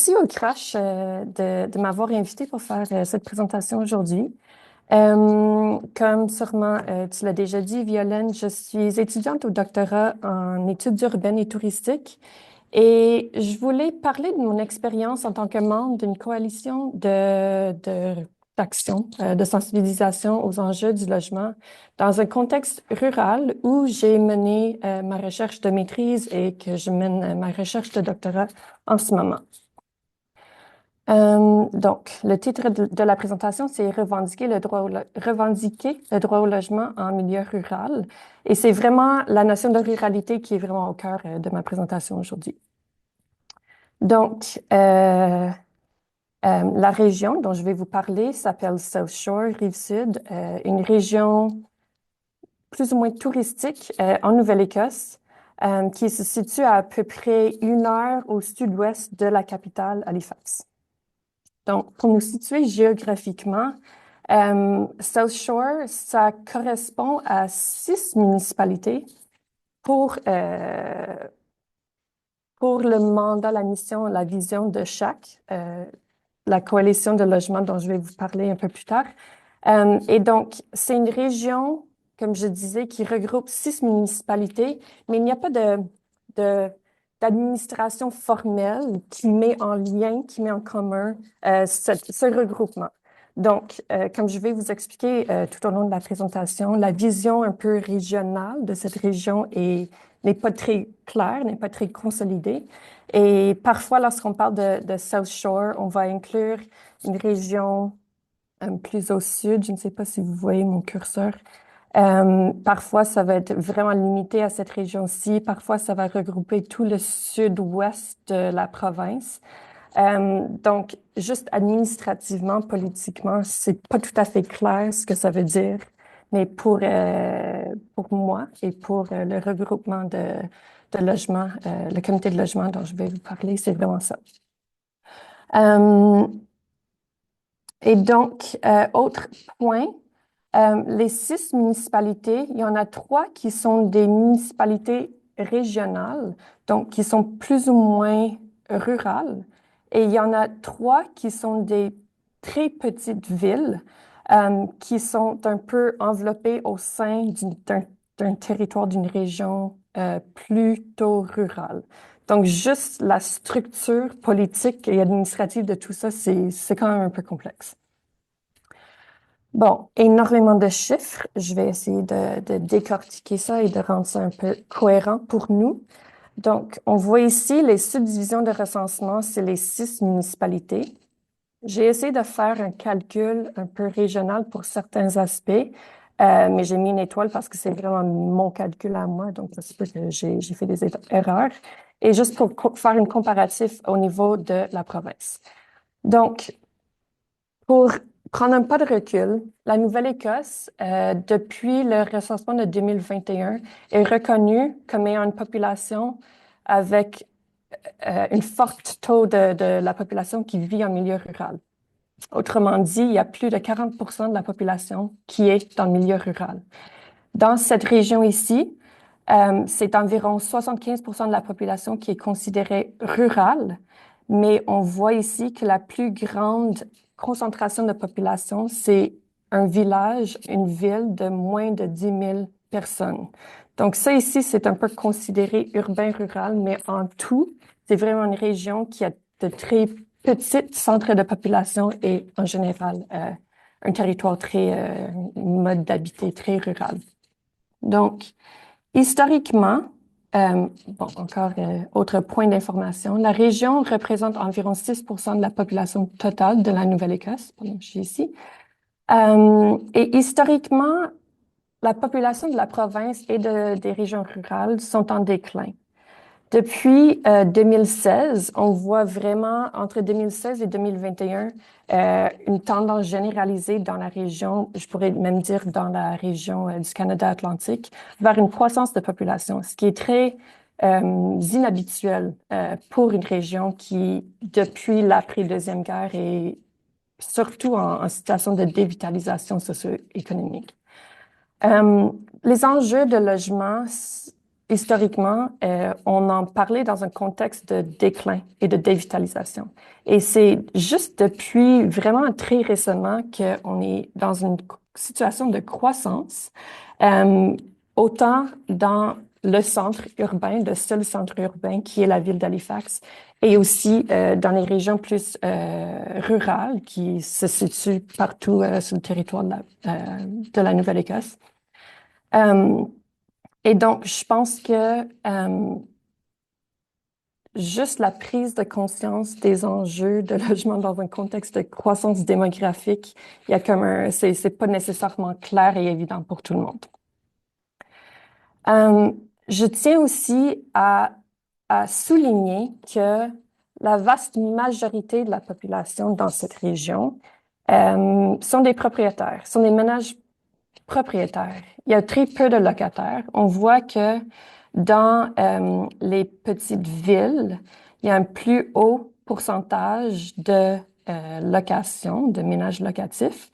Merci au Crash de m'avoir invité pour faire cette présentation aujourd'hui. Comme sûrement tu l'as déjà dit, Violaine, je suis étudiante au doctorat en études urbaines et touristiques et je voulais parler de mon expérience en tant que membre d'une coalition d'action, de sensibilisation aux enjeux du logement dans un contexte rural où j'ai mené ma recherche de maîtrise et que je mène ma recherche de doctorat en ce moment. Donc, le titre de la présentation, c'est revendiquer le droit au logement en milieu rural. Et c'est vraiment la notion de ruralité qui est vraiment au cœur de ma présentation aujourd'hui. Donc, la région dont je vais vous parler s'appelle South Shore, Rive-Sud, une région plus ou moins touristique en Nouvelle-Écosse, qui se situe à peu près 1 heure au sud-ouest de la capitale, Halifax. Donc, pour nous situer géographiquement, South Shore, ça correspond à 6 municipalités pour le mandat, la mission, la vision de chaque, la coalition de logement dont je vais vous parler un peu plus tard. Et donc, c'est une région, comme je disais, qui regroupe 6 municipalités, mais il n'y a pas d'administration formelle qui met en lien, qui met en commun ce regroupement. Donc, comme je vais vous expliquer tout au long de la présentation, la vision un peu régionale de cette région n'est pas très claire, n'est pas très consolidée. Et parfois, lorsqu'on parle de South Shore, on va inclure une région plus au sud. Je ne sais pas si vous voyez mon curseur. Parfois, ça va être vraiment limité à cette région-ci. Parfois, ça va regrouper tout le sud-ouest de la province. Donc, juste administrativement, politiquement, c'est pas tout à fait clair ce que ça veut dire. Mais pour moi et pour le regroupement de logement, le comité de logement dont je vais vous parler, c'est vraiment ça. Et donc, autre point, les 6 municipalités, il y en a 3 qui sont des municipalités régionales, donc qui sont plus ou moins rurales. Et il y en a 3 qui sont des très petites villes qui sont un peu enveloppées au sein d'un territoire, d'une région plutôt rurale. Donc, juste la structure politique et administrative de tout ça, c'est quand même un peu complexe. Bon, énormément de chiffres. Je vais essayer de décortiquer ça et de rendre ça un peu cohérent pour nous. Donc, on voit ici les subdivisions de recensement, c'est les 6 municipalités. J'ai essayé de faire un calcul un peu régional pour certains aspects, mais j'ai mis une étoile parce que c'est vraiment mon calcul à moi, donc ça se peut que j'ai fait des erreurs. Et juste pour faire une comparatif au niveau de la province. Donc, pour prendre un pas de recul, la Nouvelle-Écosse, depuis le recensement de 2021, est reconnue comme ayant une population avec une forte taux de la population qui vit en milieu rural. Autrement dit, il y a plus de 40% de la population qui est dans le milieu rural. Dans cette région ici, c'est environ 75% de la population qui est considérée rurale, mais on voit ici que la plus grande concentration de population, c'est un village, une ville de moins de 10 000 personnes. Donc ça ici, c'est un peu considéré urbain-rural, mais en tout, c'est vraiment une région qui a de très petits centres de population et en général, un territoire très, mode d'habiter très rural. Donc, historiquement, bon, encore autre point d'information, la région représente environ 6% de la population totale de la Nouvelle-Écosse. Pardon, je suis ici. Et historiquement, la population de la province et des régions rurales sont en déclin. Depuis 2016, on voit vraiment, entre 2016 et 2021, une tendance généralisée dans la région, je pourrais même dire dans la région du Canada Atlantique, vers une croissance de population, ce qui est très inhabituel pour une région qui, depuis l'après-deuxième guerre, est surtout en situation de dévitalisation socio-économique. Les enjeux de logement, historiquement, on en parlait dans un contexte de déclin et de dévitalisation. Et c'est juste depuis vraiment très récemment qu'on est dans une situation de croissance, euh, autant dans le centre urbain, le seul centre urbain qui est la ville d'Halifax, et aussi dans les régions plus rurales qui se situent partout sur le territoire de la Nouvelle-Écosse. Euh, et donc, je pense que juste la prise de conscience des enjeux de logement dans un contexte de croissance démographique, il y a comme c'est pas nécessairement clair et évident pour tout le monde. Euh, je tiens aussi à souligner que la vaste majorité de la population dans cette région sont des propriétaires, sont des ménages propriétaires. Il y a très peu de locataires. On voit que dans les petites villes, il y a un plus haut pourcentage de locations, de ménages locatifs.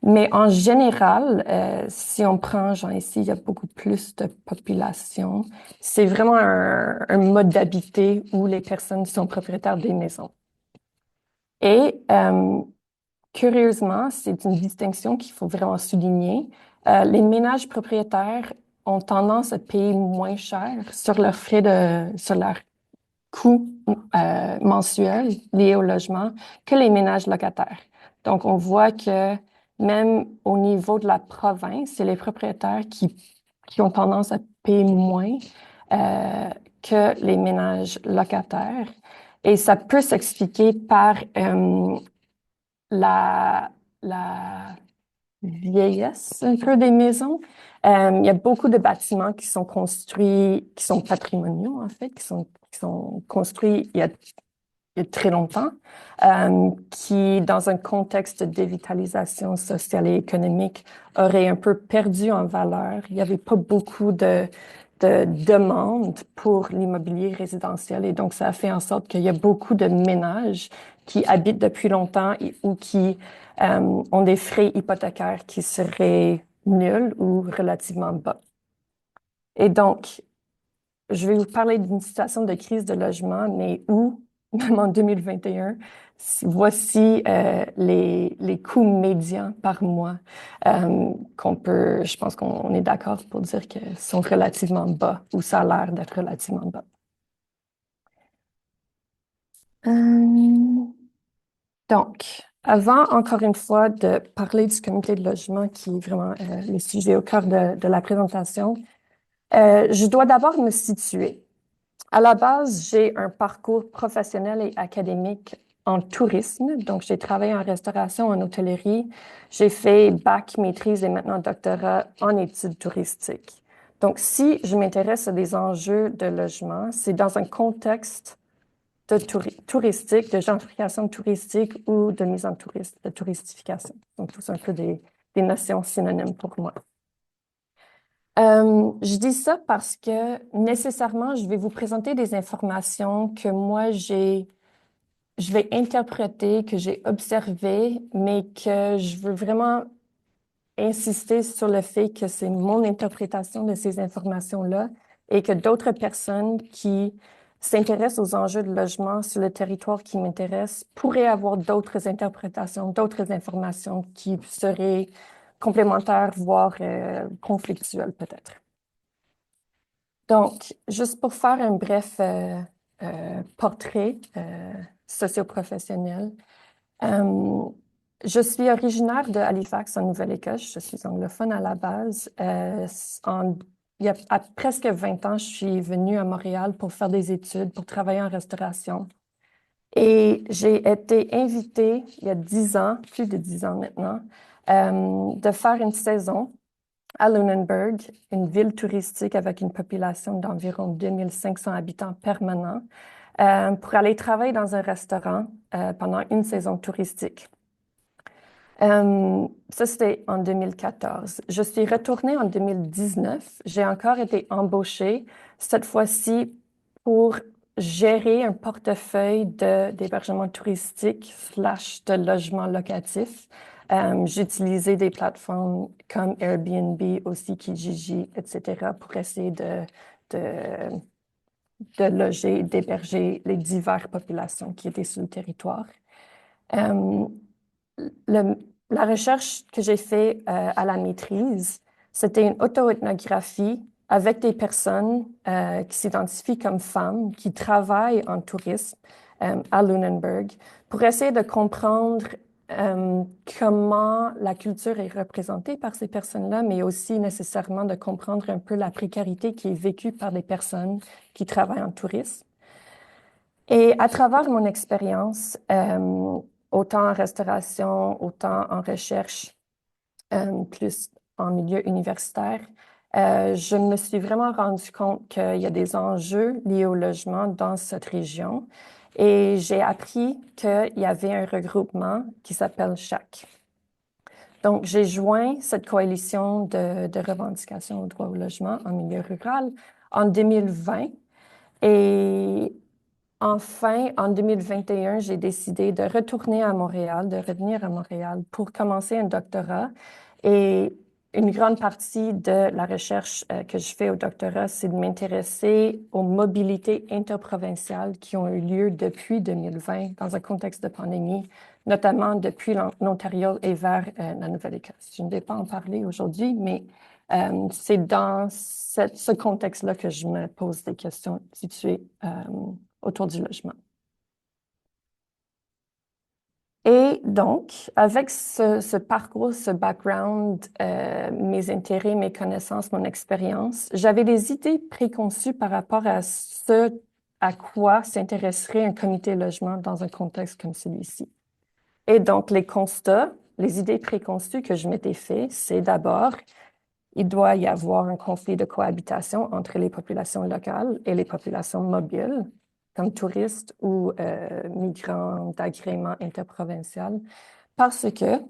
Mais en général, si on prend, genre ici, il y a beaucoup plus de population. C'est vraiment un mode d'habiter où les personnes sont propriétaires des maisons. Et curieusement, c'est une distinction qu'il faut vraiment souligner. Les ménages propriétaires ont tendance à payer moins cher sur leurs sur leurs coûts mensuels liés au logement que les ménages locataires. Donc, on voit que même au niveau de la province, c'est les propriétaires qui ont tendance à payer moins euh, que les ménages locataires. Et ça peut s'expliquer par la vieillesse un peu des maisons. Il y a beaucoup de bâtiments qui sont construits, qui sont patrimoniaux en fait, qui sont construits il y a très longtemps, qui, dans un contexte de dévitalisation sociale et économique, auraient un peu perdu en valeur. Il n'y avait pas beaucoup de demandes pour l'immobilier résidentiel et donc ça a fait en sorte qu'il y a beaucoup de ménages qui habitent depuis longtemps ou qui ont des frais hypothécaires qui seraient nuls ou relativement bas. Et donc, je vais vous parler d'une situation de crise de logement, mais où, même en 2021, voici les coûts médians par mois je pense qu'on est d'accord pour dire que sont relativement bas ou ça a l'air d'être relativement bas. Euh, donc, avant, encore une fois, de parler du comité de logement qui est vraiment le sujet au cœur de la présentation, je dois d'abord me situer. À la base, j'ai un parcours professionnel et académique en tourisme. Donc, j'ai travaillé en restauration, en hôtellerie. J'ai fait bac, maîtrise et maintenant doctorat en études touristiques. Donc, si je m'intéresse à des enjeux de logement, c'est dans un contexte de touristique, de gentrification touristique ou de mise en de touristification. Donc, tout ça un peu des notions synonymes pour moi. Je dis ça parce que nécessairement, je vais vous présenter des informations que moi, je vais interpréter, que j'ai observées, mais que je veux vraiment insister sur le fait que c'est mon interprétation de ces informations-là et que d'autres personnes qui s'intéressent aux enjeux de logement sur le territoire qui m'intéresse pourraient avoir d'autres interprétations, d'autres informations qui seraient complémentaires, voire conflictuelles peut-être. Donc, juste pour faire un bref portrait socio-professionnel, euh, je suis originaire de Halifax, en Nouvelle-Écosse. Je suis anglophone à la base. Il y a presque 20 ans, je suis venue à Montréal pour faire des études, pour travailler en restauration. Et j'ai été invitée, il y a 10 ans, plus de 10 ans maintenant, de faire une saison à Lunenburg, une ville touristique avec une population d'environ 2500 habitants permanents, pour aller travailler dans un restaurant pendant une saison touristique. Ça, c'était en 2014. Je suis retournée en 2019. J'ai encore été embauchée, cette fois-ci pour gérer un portefeuille d'hébergement touristique slash de logement locatif. J'utilisais des plateformes comme Airbnb, aussi Kijiji, etc. pour essayer de loger, d'héberger les diverses populations qui étaient sur le territoire. Euh, la recherche que j'ai faite à la maîtrise, c'était une auto-ethnographie avec des personnes qui s'identifient comme femmes, qui travaillent en tourisme à Lunenburg, pour essayer de comprendre comment la culture est représentée par ces personnes-là, mais aussi nécessairement de comprendre un peu la précarité qui est vécue par des personnes qui travaillent en tourisme. Et à travers mon expérience, autant en restauration, autant en recherche, plus en milieu universitaire, je me suis vraiment rendu compte qu'il y a des enjeux liés au logement dans cette région. Et j'ai appris qu'il y avait un regroupement qui s'appelle CHAC. Donc, j'ai joint cette coalition de revendications au droit au logement en milieu rural en 2020. Et enfin, en 2021, j'ai décidé de retourner à Montréal, de revenir à Montréal pour commencer un doctorat. Et une grande partie de la recherche que je fais au doctorat, c'est de m'intéresser aux mobilités interprovinciales qui ont eu lieu depuis 2020 dans un contexte de pandémie, notamment depuis l'Ontario et vers la Nouvelle-Écosse. Je ne vais pas en parler aujourd'hui, mais c'est dans ce contexte-là que je me pose des questions situées autour du logement. Et donc, avec ce parcours, ce background, mes intérêts, mes connaissances, mon expérience, j'avais des idées préconçues par rapport à ce à quoi s'intéresserait un comité logement dans un contexte comme celui-ci. Et donc, les constats, les idées préconçues que je m'étais fait, c'est d'abord, il doit y avoir un conflit de cohabitation entre les populations locales et les populations mobiles, comme touristes ou migrants d'agrément interprovincial, parce que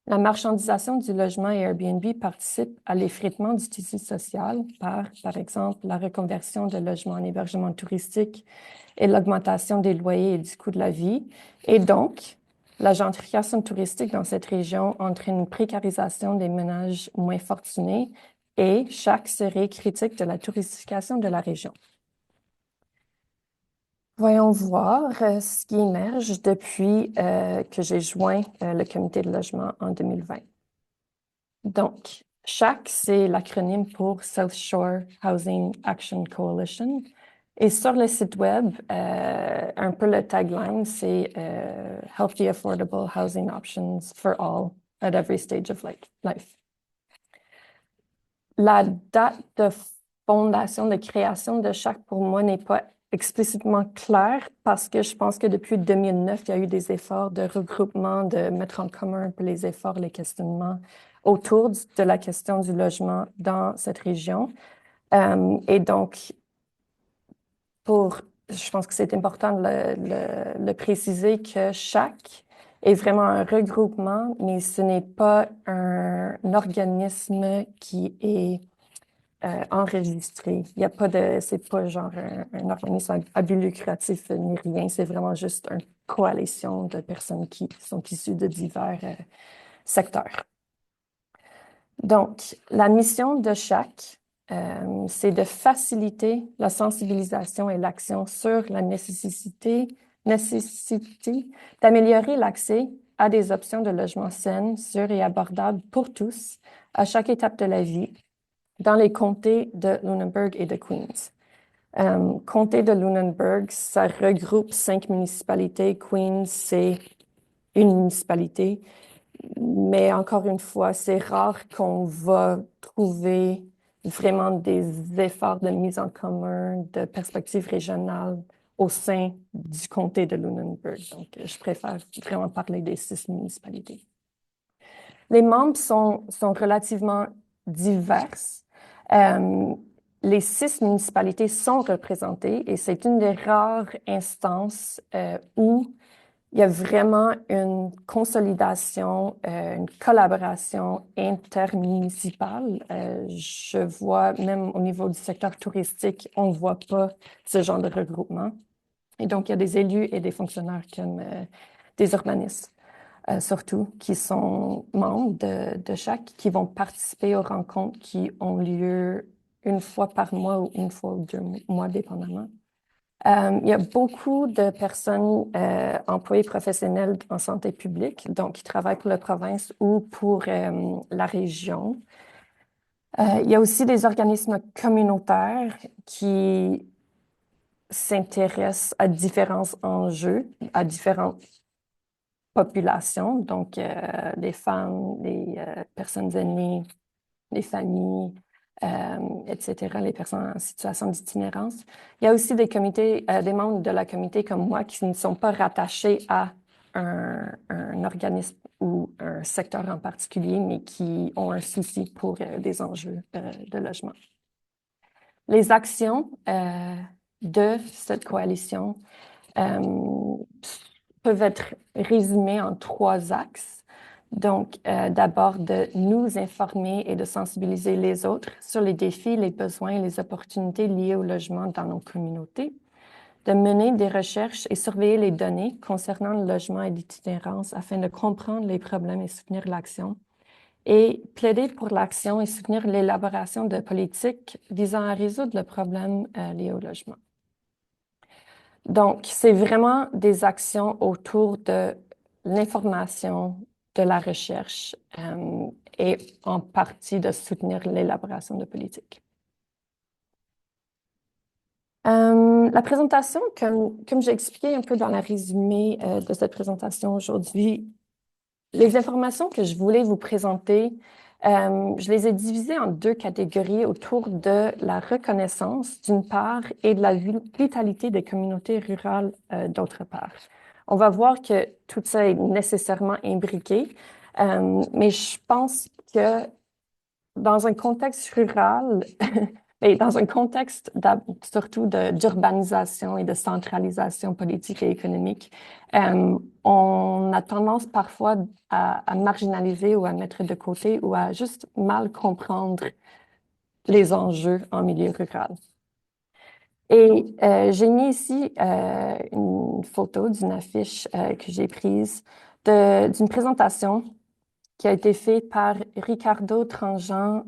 la marchandisation du logement et Airbnb participe à l'effritement du tissu social par exemple, la reconversion de logements en hébergement touristique et l'augmentation des loyers et du coût de la vie. Et donc, la gentrification touristique dans cette région entraîne une précarisation des ménages moins fortunés et chaque serait critique de la touristification de la région. Voyons voir ce qui émerge depuis que j'ai joint le comité de logement en 2020. Donc, SHAC, c'est l'acronyme pour South Shore Housing Action Coalition. Et sur le site web, un peu le tagline, c'est Healthy, Affordable Housing Options for All at every stage of life. La date de fondation, de création de SHAC, pour moi, n'est pas explicitement claire parce que je pense que depuis 2009, il y a eu des efforts de regroupement, de mettre en commun un peu les efforts, les questionnements autour de la question du logement dans cette région. Et donc, je pense que c'est important de le préciser que SHAC est vraiment un regroupement, mais ce n'est pas un organisme qui est enregistré. Il y a pas de, c'est pas genre un organisme à but lucratif ni rien. C'est vraiment juste une coalition de personnes qui sont issues de divers secteurs. Donc, la mission de SHAC, c'est de faciliter la sensibilisation et l'action sur la nécessité d'améliorer l'accès à des options de logement saines, sûres et abordables pour tous à chaque étape de la vie dans les comtés de Lunenburg et de Queens. Comté de Lunenburg, ça regroupe 5 municipalités. Queens, c'est une municipalité. Mais encore une fois, c'est rare qu'on va trouver vraiment des efforts de mise en commun, de perspectives régionales au sein du comté de Lunenburg. Donc, je préfère vraiment parler des 6 municipalités. Les membres sont relativement diverses. Les 6 municipalités sont représentées et c'est une des rares instances où il y a vraiment une consolidation, une collaboration intermunicipale. Je vois même au niveau du secteur touristique, on ne voit pas ce genre de regroupement. Et donc, il y a des élus et des fonctionnaires comme des urbanistes, surtout, qui sont membres de chaque, qui vont participer aux rencontres qui ont lieu une fois par mois ou une fois ou 2 mois, dépendamment. Il y a beaucoup de personnes employées professionnelles en santé publique, donc qui travaillent pour la province ou pour la région. Il y a aussi des organismes communautaires qui s'intéressent à différents enjeux, à différentes populations, donc les femmes, les personnes aînées, les familles, etc., les personnes en situation d'itinérance. Il y a aussi des comités, des membres de la communauté comme moi qui ne sont pas rattachés à un organisme ou un secteur en particulier, mais qui ont un souci pour des enjeux de logement. Les actions de cette coalition peuvent être résumées en 3 axes. Donc, d'abord, de nous informer et de sensibiliser les autres sur les défis, les besoins et les opportunités liées au logement dans nos communautés, de mener des recherches et surveiller les données concernant le logement et l'itinérance afin de comprendre les problèmes et soutenir l'action, et plaider pour l'action et soutenir l'élaboration de politiques visant à résoudre le problème lié au logement. Donc, c'est vraiment des actions autour de l'information, de la recherche et en partie de soutenir l'élaboration de politiques. La présentation, comme j'ai expliqué un peu dans la résumé de cette présentation aujourd'hui, les informations que je voulais vous présenter, je les ai divisées en 2 catégories autour de la reconnaissance d'une part et de la vitalité des communautés rurales d'autre part. On va voir que tout ça est nécessairement imbriqué, mais je pense que dans un contexte rural, et dans un contexte surtout d'urbanisation et de centralisation politique et économique, on a tendance parfois à marginaliser ou à mettre de côté ou à juste mal comprendre les enjeux en milieu rural. Et j'ai mis ici une photo d'une affiche que j'ai prise d'une présentation qui a été faite par Ricardo Tranjan.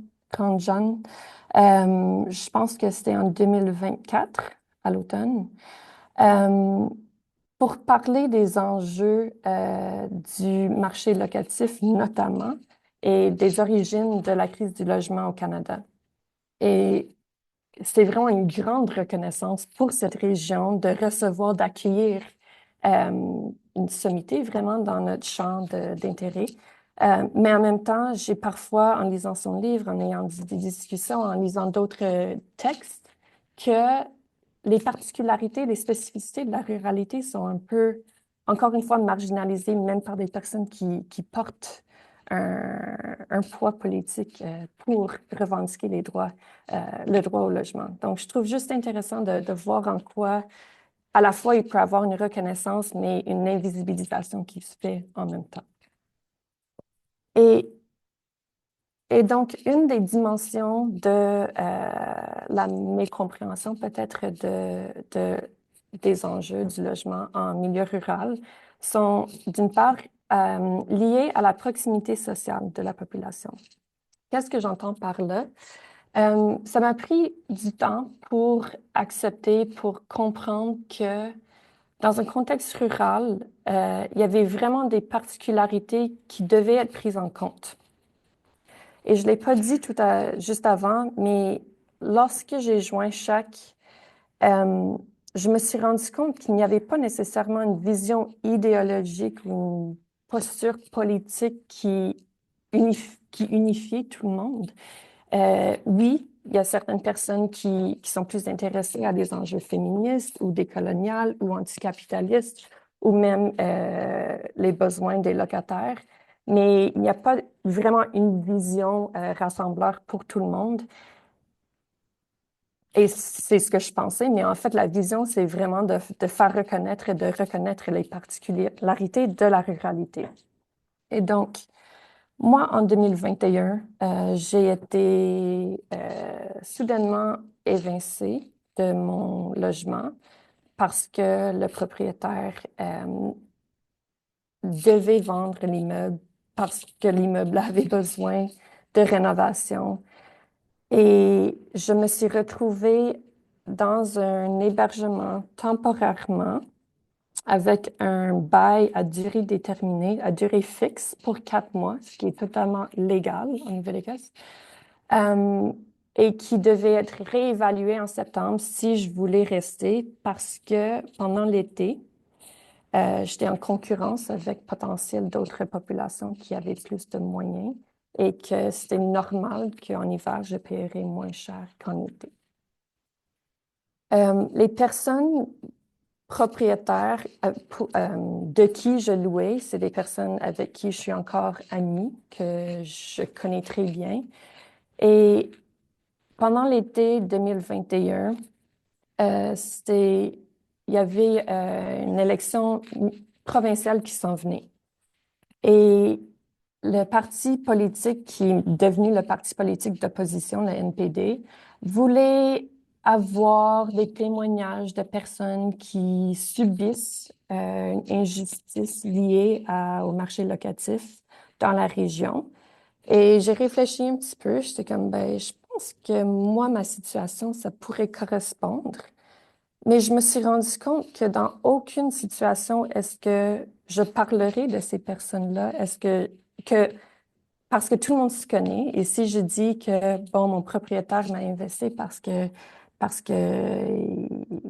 Je pense que c'était en 2024, à l'automne, pour parler des enjeux du marché locatif notamment et des origines de la crise du logement au Canada. Et c'est vraiment une grande reconnaissance pour cette région de recevoir, d'accueillir une sommité vraiment dans notre champ d'intérêt. Mais en même temps, j'ai parfois, en lisant son livre, en ayant des discussions, en lisant d'autres textes, que les particularités, les spécificités de la ruralité sont un peu, encore une fois, marginalisées, même par des personnes qui portent un poids politique pour revendiquer le droit au logement. Donc, je trouve juste intéressant de voir en quoi, à la fois, il peut y avoir une reconnaissance, mais une invisibilisation qui se fait en même temps. Et donc, une des dimensions de la mécompréhension peut-être des enjeux du logement en milieu rural sont, d'une part, liés à la proximité sociale de la population. Qu'est-ce que j'entends par là? Ça m'a pris du temps pour accepter, pour comprendre que dans un contexte rural, il y avait vraiment des particularités qui devaient être prises en compte. Et je ne l'ai pas dit juste avant, mais lorsque j'ai joint chaque, je me suis rendu compte qu'il n'y avait pas nécessairement une vision idéologique ou une posture politique qui unifie tout le monde. Oui, il y a certaines personnes qui sont plus intéressées à des enjeux féministes ou décoloniales ou anticapitalistes ou même les besoins des locataires, mais il n'y a pas vraiment une vision rassembleur pour tout le monde. Et c'est ce que je pensais, mais en fait, la vision, c'est vraiment de faire reconnaître et de reconnaître les particularités de la ruralité. Et donc, moi, en 2021, j'ai été soudainement évincée de mon logement parce que le propriétaire devait vendre l'immeuble parce que l'immeuble avait besoin de rénovation. Et je me suis retrouvée dans un hébergement temporairement avec un bail à durée déterminée, à durée fixe pour 4 mois, ce qui est totalement légal en Nouvelle-Écosse, euh, et qui devait être réévalué en septembre si je voulais rester parce que pendant l'été, j'étais en concurrence avec potentiel d'autres populations qui avaient plus de moyens et que c'était normal qu'en hiver, je paierais moins cher qu'en été. Les personnes propriétaires de qui je louais, c'est des personnes avec qui je suis encore amie, que je connais très bien. Et pendant l'été 2021, il y avait une élection provinciale qui s'en venait. Et le parti politique qui est devenu le parti politique d'opposition, le NPD, voulait avoir des témoignages de personnes qui subissent une injustice liée au marché locatif dans la région. Et j'ai réfléchi un petit peu, j'étais comme, ben, je pense que moi, ma situation, ça pourrait correspondre. Mais je me suis rendu compte que dans aucune situation est-ce que je parlerai de ces personnes-là. Parce que tout le monde se connaît. Et si je dis que, bon, mon propriétaire m'a investi parce que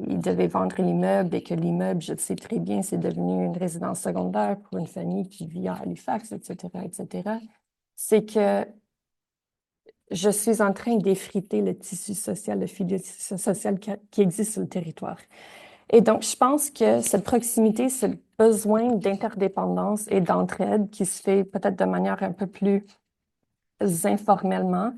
il devait vendre l'immeuble et que l'immeuble, je le sais très bien, c'est devenu une résidence secondaire pour une famille qui vit à Halifax, etc., etc., c'est que je suis en train d'effriter le tissu social, le filet social qui existe sur le territoire. Et donc, je pense que cette proximité, ce besoin d'interdépendance et d'entraide qui se fait peut-être de manière un peu plus informellement,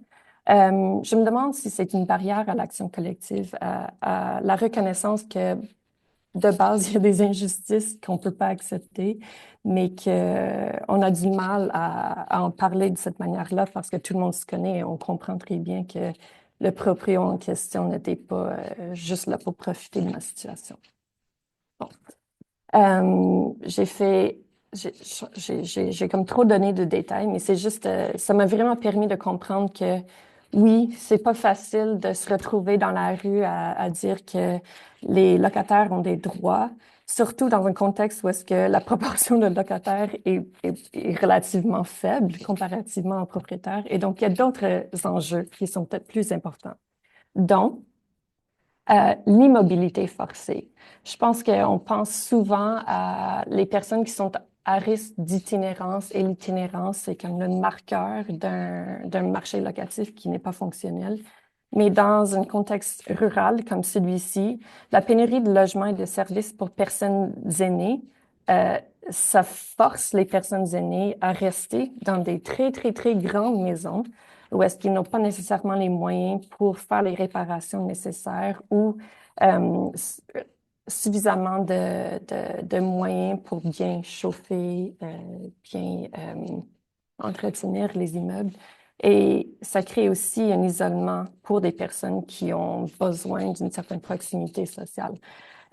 je me demande si c'est une barrière à l'action collective, à la reconnaissance que de base, il y a des injustices qu'on ne peut pas accepter, mais qu'on a du mal à en parler de cette manière-là parce que tout le monde se connaît et on comprend très bien que le proprio en question n'était pas juste là pour profiter de ma situation. Bon. J'ai fait, j'ai comme trop donné de détails, mais c'est juste, ça m'a vraiment permis de comprendre que oui, c'est pas facile de se retrouver dans la rue à dire que les locataires ont des droits, surtout dans un contexte où est-ce que la proportion de locataires est relativement faible comparativement aux propriétaires. Et donc, il y a d'autres enjeux qui sont peut-être plus importants. Donc, l'immobilité forcée. Je pense qu'on pense souvent à les personnes qui sont à risque d'itinérance et l'itinérance, c'est comme le marqueur d'un marché locatif qui n'est pas fonctionnel. Mais dans un contexte rural comme celui-ci, la pénurie de logements et de services pour personnes aînées, euh, ça force les personnes aînées à rester dans des très, très, très grandes maisons où est-ce qu'ils n'ont pas nécessairement les moyens pour faire les réparations nécessaires ou euh, suffisamment de moyens pour bien chauffer, bien entretenir les immeubles. Et ça crée aussi un isolement pour des personnes qui ont besoin d'une certaine proximité sociale.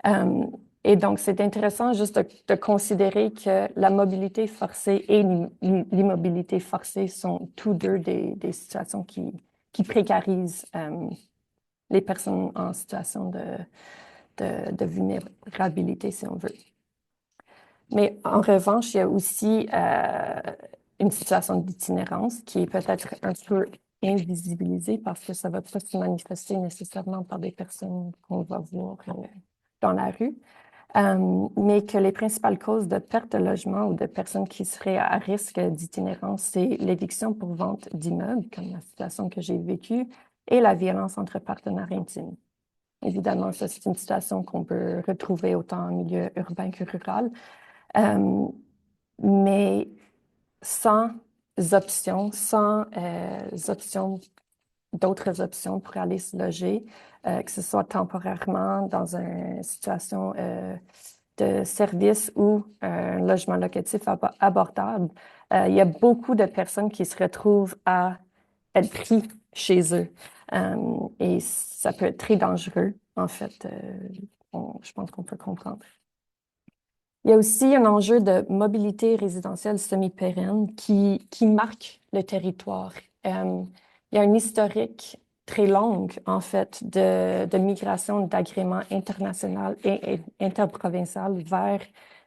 Euh, et donc, c'est intéressant juste de considérer que la mobilité forcée et l'immobilité forcée sont tous deux des situations qui précarisent les personnes en situation de vulnérabilité, si on veut. Mais en revanche, il y a aussi une situation d'itinérance qui est peut-être un peu invisibilisée parce que ça ne va pas se manifester nécessairement par des personnes qu'on va voir dans la rue. Mais que les principales causes de perte de logement ou de personnes qui seraient à risque d'itinérance, c'est l'éviction pour vente d'immeubles, comme la situation que j'ai vécue, et la violence entre partenaires intimes. Évidemment, ça, c'est une situation qu'on peut retrouver autant en milieu urbain que rural, mais sans options, d'autres options pour aller se loger, que ce soit temporairement dans une situation de service ou un logement locatif abordable. Il y a beaucoup de personnes qui se retrouvent à être pris chez eux. Et ça peut être très dangereux, en fait. Je pense qu'on peut comprendre. Il y a aussi un enjeu de mobilité résidentielle semi-pérenne qui marque le territoire. Il y a un historique très longue, en fait, de migration d'agréments international et interprovincial vers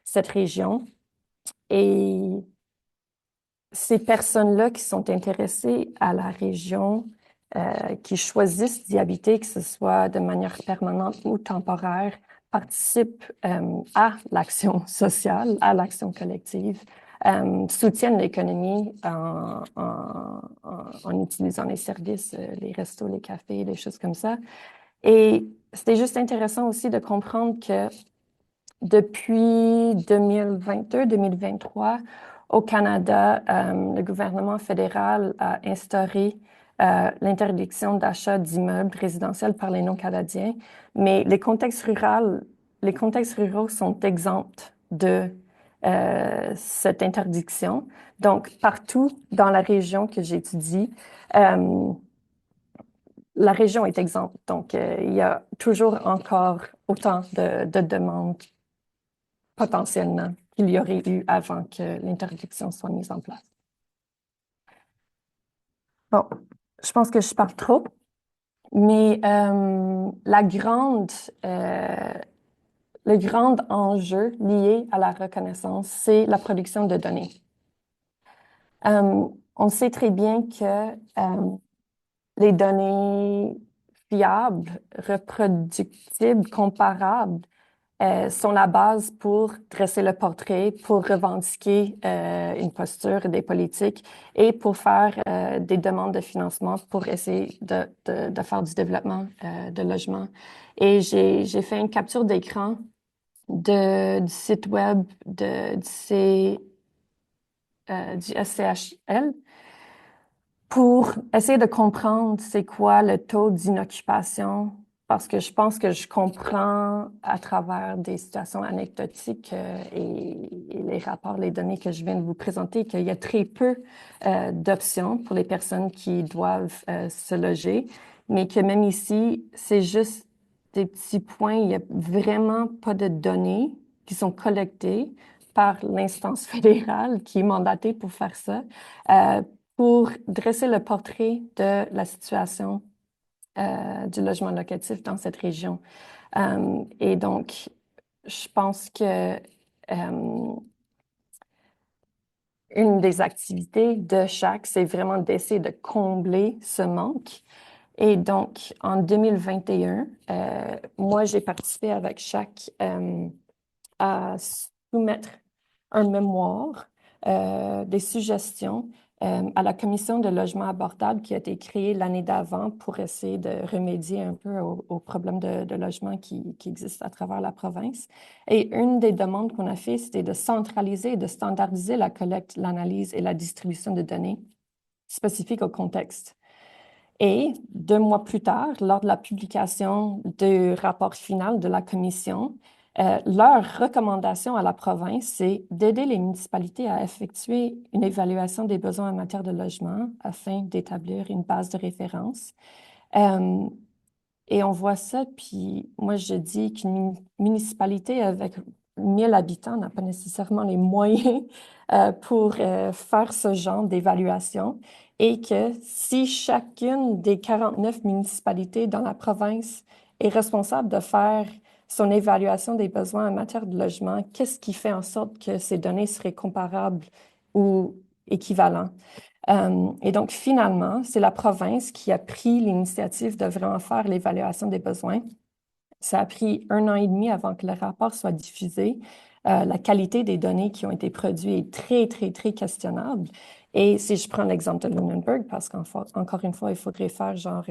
cette région. Et ces personnes-là qui sont intéressées à la région, qui choisissent d'y habiter, que ce soit de manière permanente ou temporaire, participent à l'action sociale, à l'action collective, soutiennent l'économie en utilisant les services, les restos, les cafés, des choses comme ça. Et c'était juste intéressant aussi de comprendre que depuis 2022-2023, au Canada, le gouvernement fédéral a instauré l'interdiction d'achat d'immeubles résidentiels par les non-canadiens, mais les contextes ruraux sont exempts de cette interdiction. Donc, partout dans la région que j'étudie, euh, la région est exempte. Donc, il y a toujours encore autant de demandes potentiellement qu'il y aurait eu avant que l'interdiction soit mise en place. Bon, je pense que je parle trop, mais le grand enjeu lié à la reconnaissance, c'est la production de données. On sait très bien que les données fiables, reproductibles, comparables, sont la base pour dresser le portrait, pour revendiquer une posture des politiques et pour faire des demandes de financement pour essayer de faire du développement de logements. Et j'ai fait une capture d'écran du site web du SCHL pour essayer de comprendre c'est quoi le taux d'inoccupation, parce que je pense que je comprends à travers des situations anecdotiques et les rapports, les données que je viens de vous présenter, qu'il y a très peu d'options pour les personnes qui doivent se loger, mais que même ici, c'est juste des petits points, il n'y a vraiment pas de données qui sont collectées par l'instance fédérale qui est mandatée pour faire ça. Pour dresser le portrait de la situation du logement locatif dans cette région. Et donc, je pense que une des activités de chaque, c'est vraiment d'essayer de combler ce manque. Et donc, en 2021, moi, j'ai participé avec chaque à soumettre un mémoire, des suggestions à la commission de logement abordable qui a été créée l'année d'avant pour essayer de remédier un peu aux problèmes de logement qui existent à travers la province. Et une des demandes qu'on a fait, c'était de centraliser et de standardiser la collecte, l'analyse et la distribution de données spécifiques au contexte. Et 2 mois plus tard, lors de la publication du rapport final de la commission, leur recommandation à la province, c'est d'aider les municipalités à effectuer une évaluation des besoins en matière de logement afin d'établir une base de référence. Euh, et on voit ça, puis moi, je dis qu'une municipalité avec 1000 habitants n'a pas nécessairement les moyens pour faire ce genre d'évaluation et que si chacune des 49 municipalités dans la province est responsable de faire son évaluation des besoins en matière de logement, qu'est-ce qui fait en sorte que ces données seraient comparables ou équivalentes? Et donc, finalement, c'est la province qui a pris l'initiative de vraiment faire l'évaluation des besoins. Ça a pris 1 an et demi avant que le rapport soit diffusé. La qualité des données qui ont été produites est très, très, très questionnable. Et si je prends l'exemple de Lunenburg, parce qu'encore une fois, il faudrait faire genre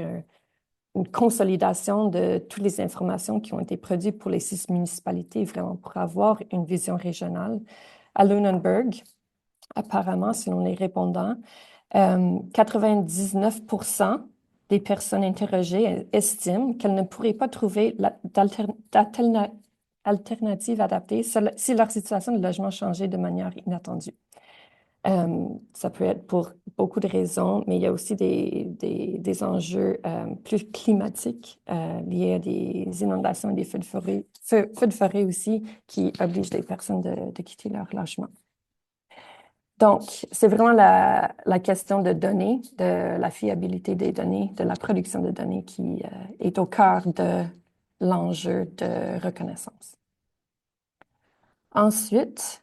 une consolidation de toutes les informations qui ont été produites pour les 6 municipalités, vraiment pour avoir une vision régionale. À Lunenburg, apparemment, selon les répondants, 99% des personnes interrogées estiment qu'elles ne pourraient pas trouver d'alternative adaptée si leur situation de logement changeait de manière inattendue. Ça peut être pour beaucoup de raisons, mais il y a aussi des enjeux plus climatiques liés à des inondations et des feux de forêt aussi qui obligent les personnes de quitter leur logement. Donc, c'est vraiment la question de données, de la fiabilité des données, de la production de données qui est au cœur de l'enjeu de reconnaissance. Ensuite,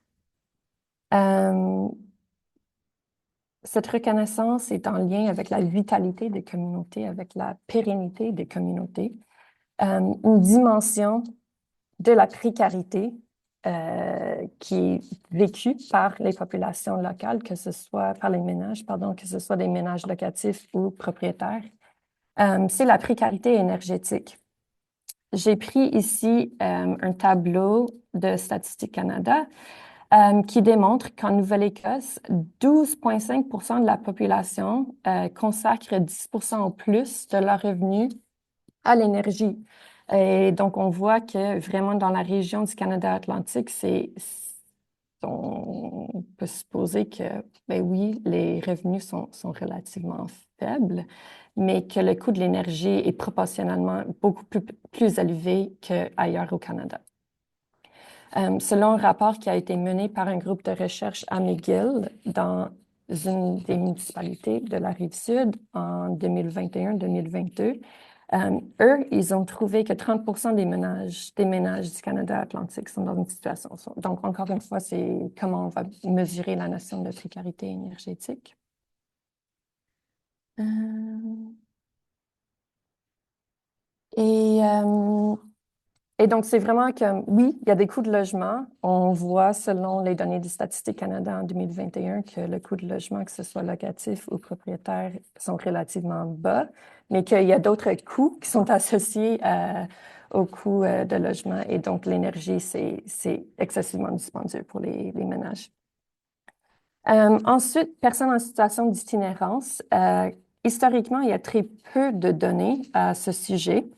cette reconnaissance est en lien avec la vitalité des communautés, avec la pérennité des communautés, une dimension de la précarité qui est vécue par les populations locales, que ce soit par les ménages, pardon, que ce soit des ménages locatifs ou propriétaires. C'est la précarité énergétique. J'ai pris ici un tableau de Statistique Canada qui démontre qu'en Nouvelle-Écosse, 12,5 % de la population consacre 10 % au plus de leurs revenus à l'énergie. Et donc, on voit que vraiment dans la région du Canada Atlantique, on peut supposer que, ben oui, les revenus sont relativement faibles, mais que le coût de l'énergie est proportionnellement beaucoup plus élevé qu'ailleurs au Canada. Selon un rapport qui a été mené par un groupe de recherche à McGill dans une des municipalités de la Rive-Sud en 2021-2022, eux, ils ont trouvé que 30 % des ménages du Canada Atlantique sont dans une situation. Donc, encore une fois, c'est comment on va mesurer la notion de précarité énergétique. Euh, Et, euh, et donc, c'est vraiment que, oui, il y a des coûts de logement. On voit, selon les données du Statistique Canada en 2021, que le coût de logement, que ce soit locatif ou propriétaire, sont relativement bas, mais qu'il y a d'autres coûts qui sont associés au coût de logement. Et donc, l'énergie, c'est excessivement dispendieux pour les ménages. Ensuite, personnes en situation d'itinérance. Historiquement, il y a très peu de données à ce sujet.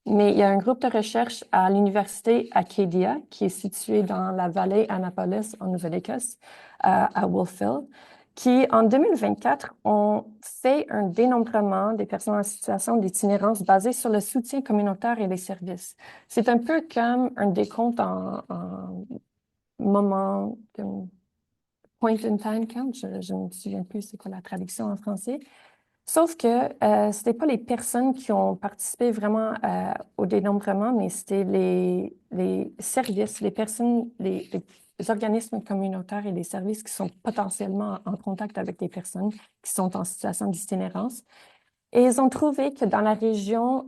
Mais il y a un groupe de recherche à l'université Acadia, qui est situé dans la vallée Annapolis, en Nouvelle-Écosse, à Wolfville, qui, en 2024, ont fait un dénombrement des personnes en situation d'itinérance basé sur le soutien communautaire et les services. C'est un peu comme un décompte en moment, point in time count, je ne me souviens plus c'est quoi la traduction en français. Sauf que ce n'était pas les personnes qui ont participé vraiment au dénombrement, mais c'était les services, les personnes, les organismes communautaires et les services qui sont potentiellement en contact avec des personnes qui sont en situation d'itinérance. Et ils ont trouvé que dans la région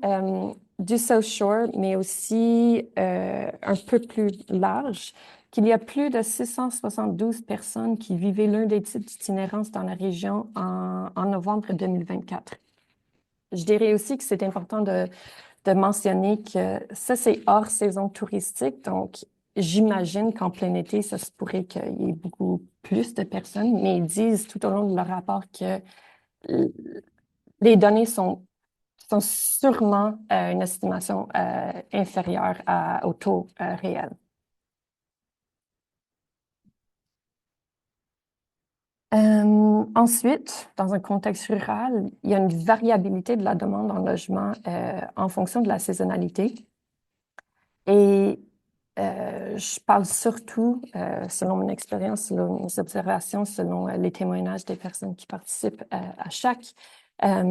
du South Shore, mais aussi un peu plus large, qu'il y a plus de 672 personnes qui vivaient l'un des types d'itinérance dans la région en novembre 2024. Je dirais aussi que c'est important de mentionner que ça, c'est hors saison touristique. Donc, j'imagine qu'en plein été, ça se pourrait qu'il y ait beaucoup plus de personnes, mais ils disent tout au long de leur rapport que les données sont sûrement une estimation inférieure au taux réel. Ensuite, dans un contexte rural, il y a une variabilité de la demande en logement en fonction de la saisonnalité. Et je parle surtout, selon mon expérience, selon mes observations, selon les témoignages des personnes qui participent à chaque.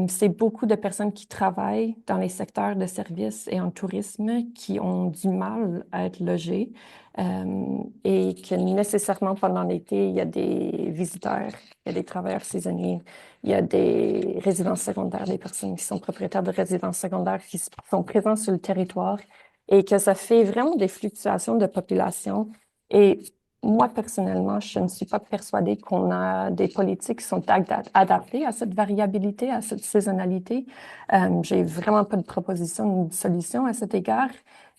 C'est beaucoup de personnes qui travaillent dans les secteurs de services et en tourisme qui ont du mal à être logées et que nécessairement pendant l'été, il y a des visiteurs, il y a des travailleurs saisonniers, il y a des résidences secondaires, des personnes qui sont propriétaires de résidences secondaires qui sont présents sur le territoire et que ça fait vraiment des fluctuations de population. Et moi, personnellement, je ne suis pas persuadée qu'on a des politiques qui sont adaptées à cette variabilité, à cette saisonnalité. J'ai vraiment pas de proposition ni de solution à cet égard,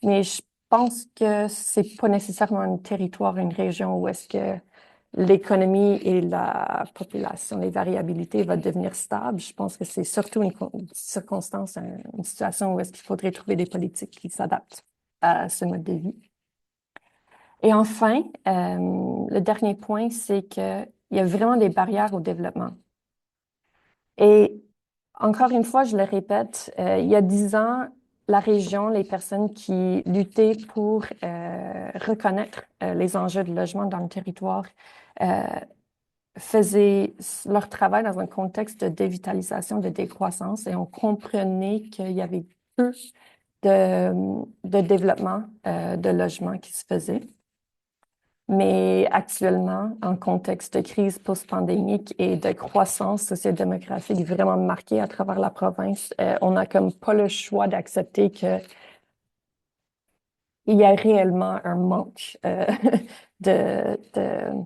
mais je pense que c'est pas nécessairement un territoire, une région où est-ce que l'économie et la population, les variabilités vont devenir stables. Je pense que c'est surtout une circonstance, une situation où est-ce qu'il faudrait trouver des politiques qui s'adaptent à ce mode de vie. Et enfin, le dernier point, c'est qu'il y a vraiment des barrières au développement. Et encore une fois, je le répète, il y a 10 ans, la région, les personnes qui luttaient pour reconnaître les enjeux de logement dans le territoire faisaient leur travail dans un contexte de dévitalisation, de décroissance, et on comprenait qu'il y avait peu de développement de logements qui se faisait. Mais actuellement, en contexte de crise post-pandémique et de croissance sociodémographique vraiment marquée à travers la province, on n'a comme pas le choix d'accepter qu'il y a réellement un manque de, de,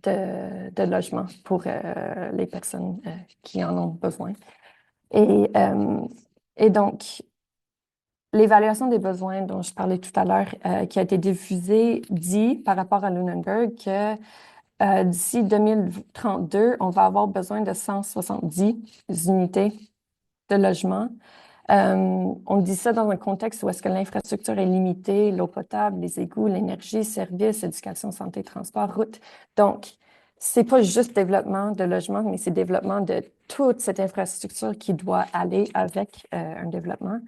de logements pour les personnes qui en ont besoin. Et, euh, et donc, l'évaluation des besoins dont je parlais tout à l'heure, qui a été diffusée, dit par rapport à Lunenburg que d'ici 2032, on va avoir besoin de 170 unités de logement. On dit ça dans un contexte où est-ce que l'infrastructure est limitée, l'eau potable, les égouts, l'énergie, services, éducation, santé, transport, route. Donc, c'est pas juste développement de logement, mais c'est développement de toute cette infrastructure qui doit aller avec un développement.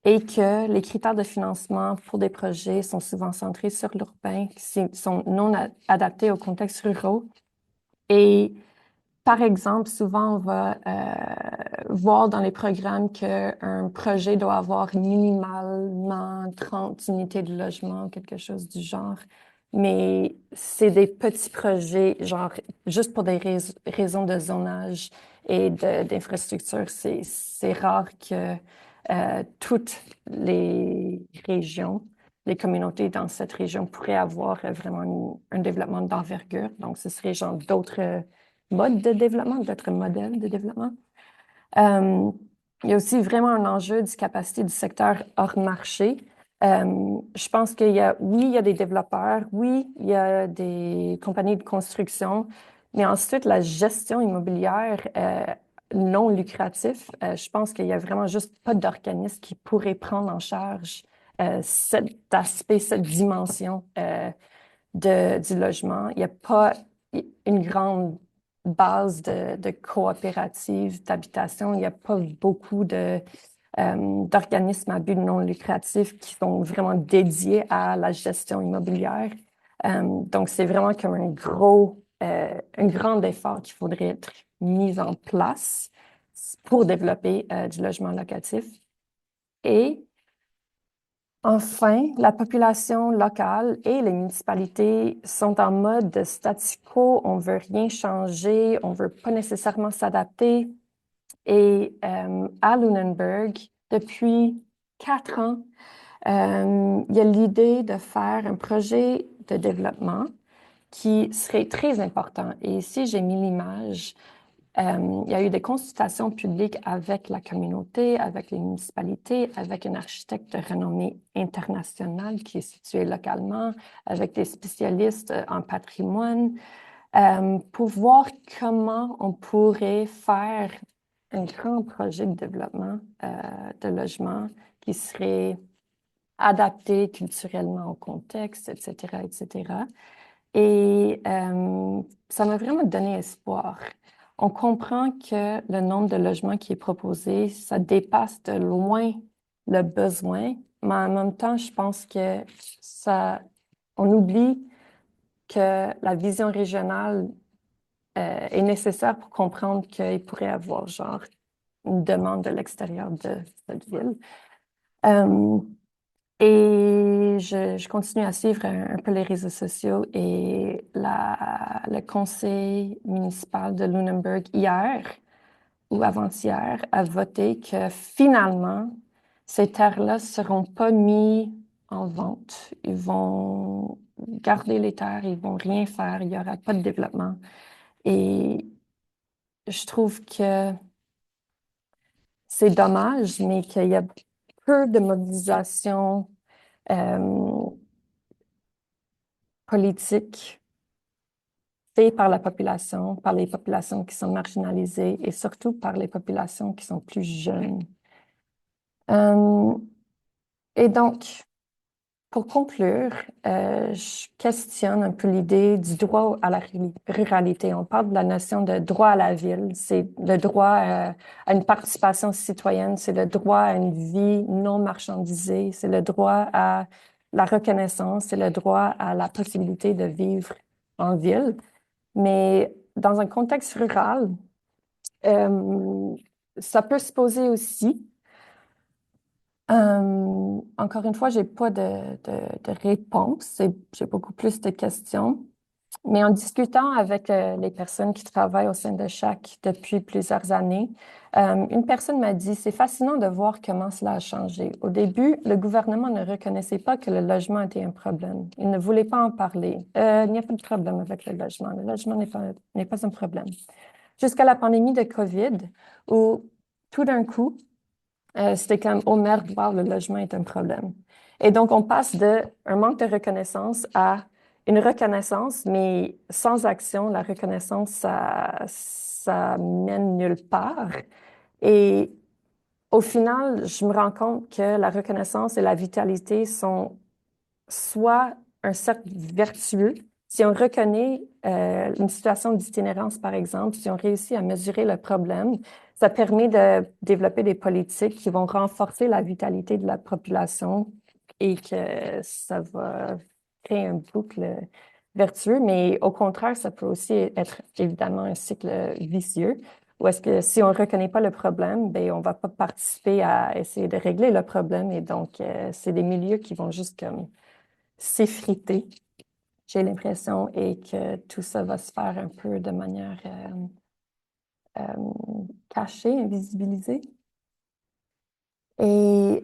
Et que les critères de financement pour des projets sont souvent centrés sur l'urbain, qui sont non adaptés aux contextes ruraux. Et par exemple, souvent, on va voir dans les programmes qu'un projet doit avoir minimalement 30 unités de logement, quelque chose du genre. Mais c'est des petits projets, genre, juste pour des raisons de zonage et d'infrastructure. C'est rare que toutes les régions, les communautés dans cette région pourraient avoir vraiment un développement d'envergure. Donc, ce serait genre d'autres modes de développement, d'autres modèles de développement. Euh, il y a aussi vraiment un enjeu de capacité du secteur hors marché. Je pense qu'il y a, oui, il y a des développeurs, oui, il y a des compagnies de construction, mais ensuite, la gestion immobilière non lucrative, je pense qu'il y a vraiment juste pas d'organisme qui pourrait prendre en charge cet aspect, cette dimension du logement. Il n'y a pas une grande base de coopératives d'habitation. Il n'y a pas beaucoup d'organismes à but non lucratif qui sont vraiment dédiés à la gestion immobilière. Donc, c'est vraiment comme un grand effort qu'il faudrait être mis en place pour développer du logement locatif. Et enfin, la population locale et les municipalités sont en mode de statu quo. On veut rien changer, on veut pas nécessairement s'adapter. Et à Lunenburg, depuis 4 ans, il y a l'idée de faire un projet de développement qui serait très important. Et ici, j'ai mis l'image. Il y a eu des consultations publiques avec la communauté, avec les municipalités, avec un architecte de renommée internationale qui est situé localement, avec des spécialistes en patrimoine, pour voir comment on pourrait faire un grand projet de développement de logement qui serait adapté culturellement au contexte, etc., etc. Et ça m'a vraiment donné espoir. On comprend que le nombre de logements qui est proposé, ça dépasse de loin le besoin, mais en même temps, je pense que on oublie que la vision régionale est nécessaire pour comprendre qu'il pourrait y avoir genre une demande de l'extérieur de cette ville. Euh, et je continue à suivre un peu les réseaux sociaux et le conseil municipal de Lunenburg hier ou avant-hier a voté que finalement, ces terres-là ne seront pas mises en vente. Ils vont garder les terres, ils vont rien faire, il n'y aura pas de développement. Et je trouve que c'est dommage, mais qu'il y a peu de mobilisation euh, politique fait par la population, par les populations qui sont marginalisées et surtout par les populations qui sont plus jeunes. Euh, et donc, pour conclure, je questionne un peu l'idée du droit à la ruralité. On parle de la notion de droit à la ville, c'est le droit à une participation citoyenne, c'est le droit à une vie non marchandisée, c'est le droit à la reconnaissance, c'est le droit à la possibilité de vivre en ville. Mais dans un contexte rural, euh, ça peut se poser aussi. Encore une fois, j'ai pas de réponse, j'ai beaucoup plus de questions. Mais en discutant avec les personnes qui travaillent au sein de chaque depuis plusieurs années, une personne m'a dit, c'est fascinant de voir comment cela a changé. Au début, le gouvernement ne reconnaissait pas que le logement était un problème. Il ne voulait pas en parler. Il n'y a pas de problème avec le logement. Le logement n'est pas un problème. Jusqu'à la pandémie de COVID, où tout d'un coup, c'était comme, oh merde, wow, le logement est un problème. Et donc, on passe de un manque de reconnaissance à une reconnaissance, mais sans action, la reconnaissance, ça mène nulle part. Et au final, je me rends compte que la reconnaissance et la vitalité sont soit un cercle vertueux. Si on reconnaît une situation d'itinérance, par exemple, si on réussit à mesurer le problème, ça permet de développer des politiques qui vont renforcer la vitalité de la population et que ça va créer un boucle vertueux. Mais au contraire, ça peut aussi être évidemment un cycle vicieux où est-ce que si on ne reconnaît pas le problème, ben, on ne va pas participer à essayer de régler le problème. Et donc, c'est des milieux qui vont juste comme s'effriter, j'ai l'impression, et que tout ça va se faire un peu de manière cachée, invisibilisée. Et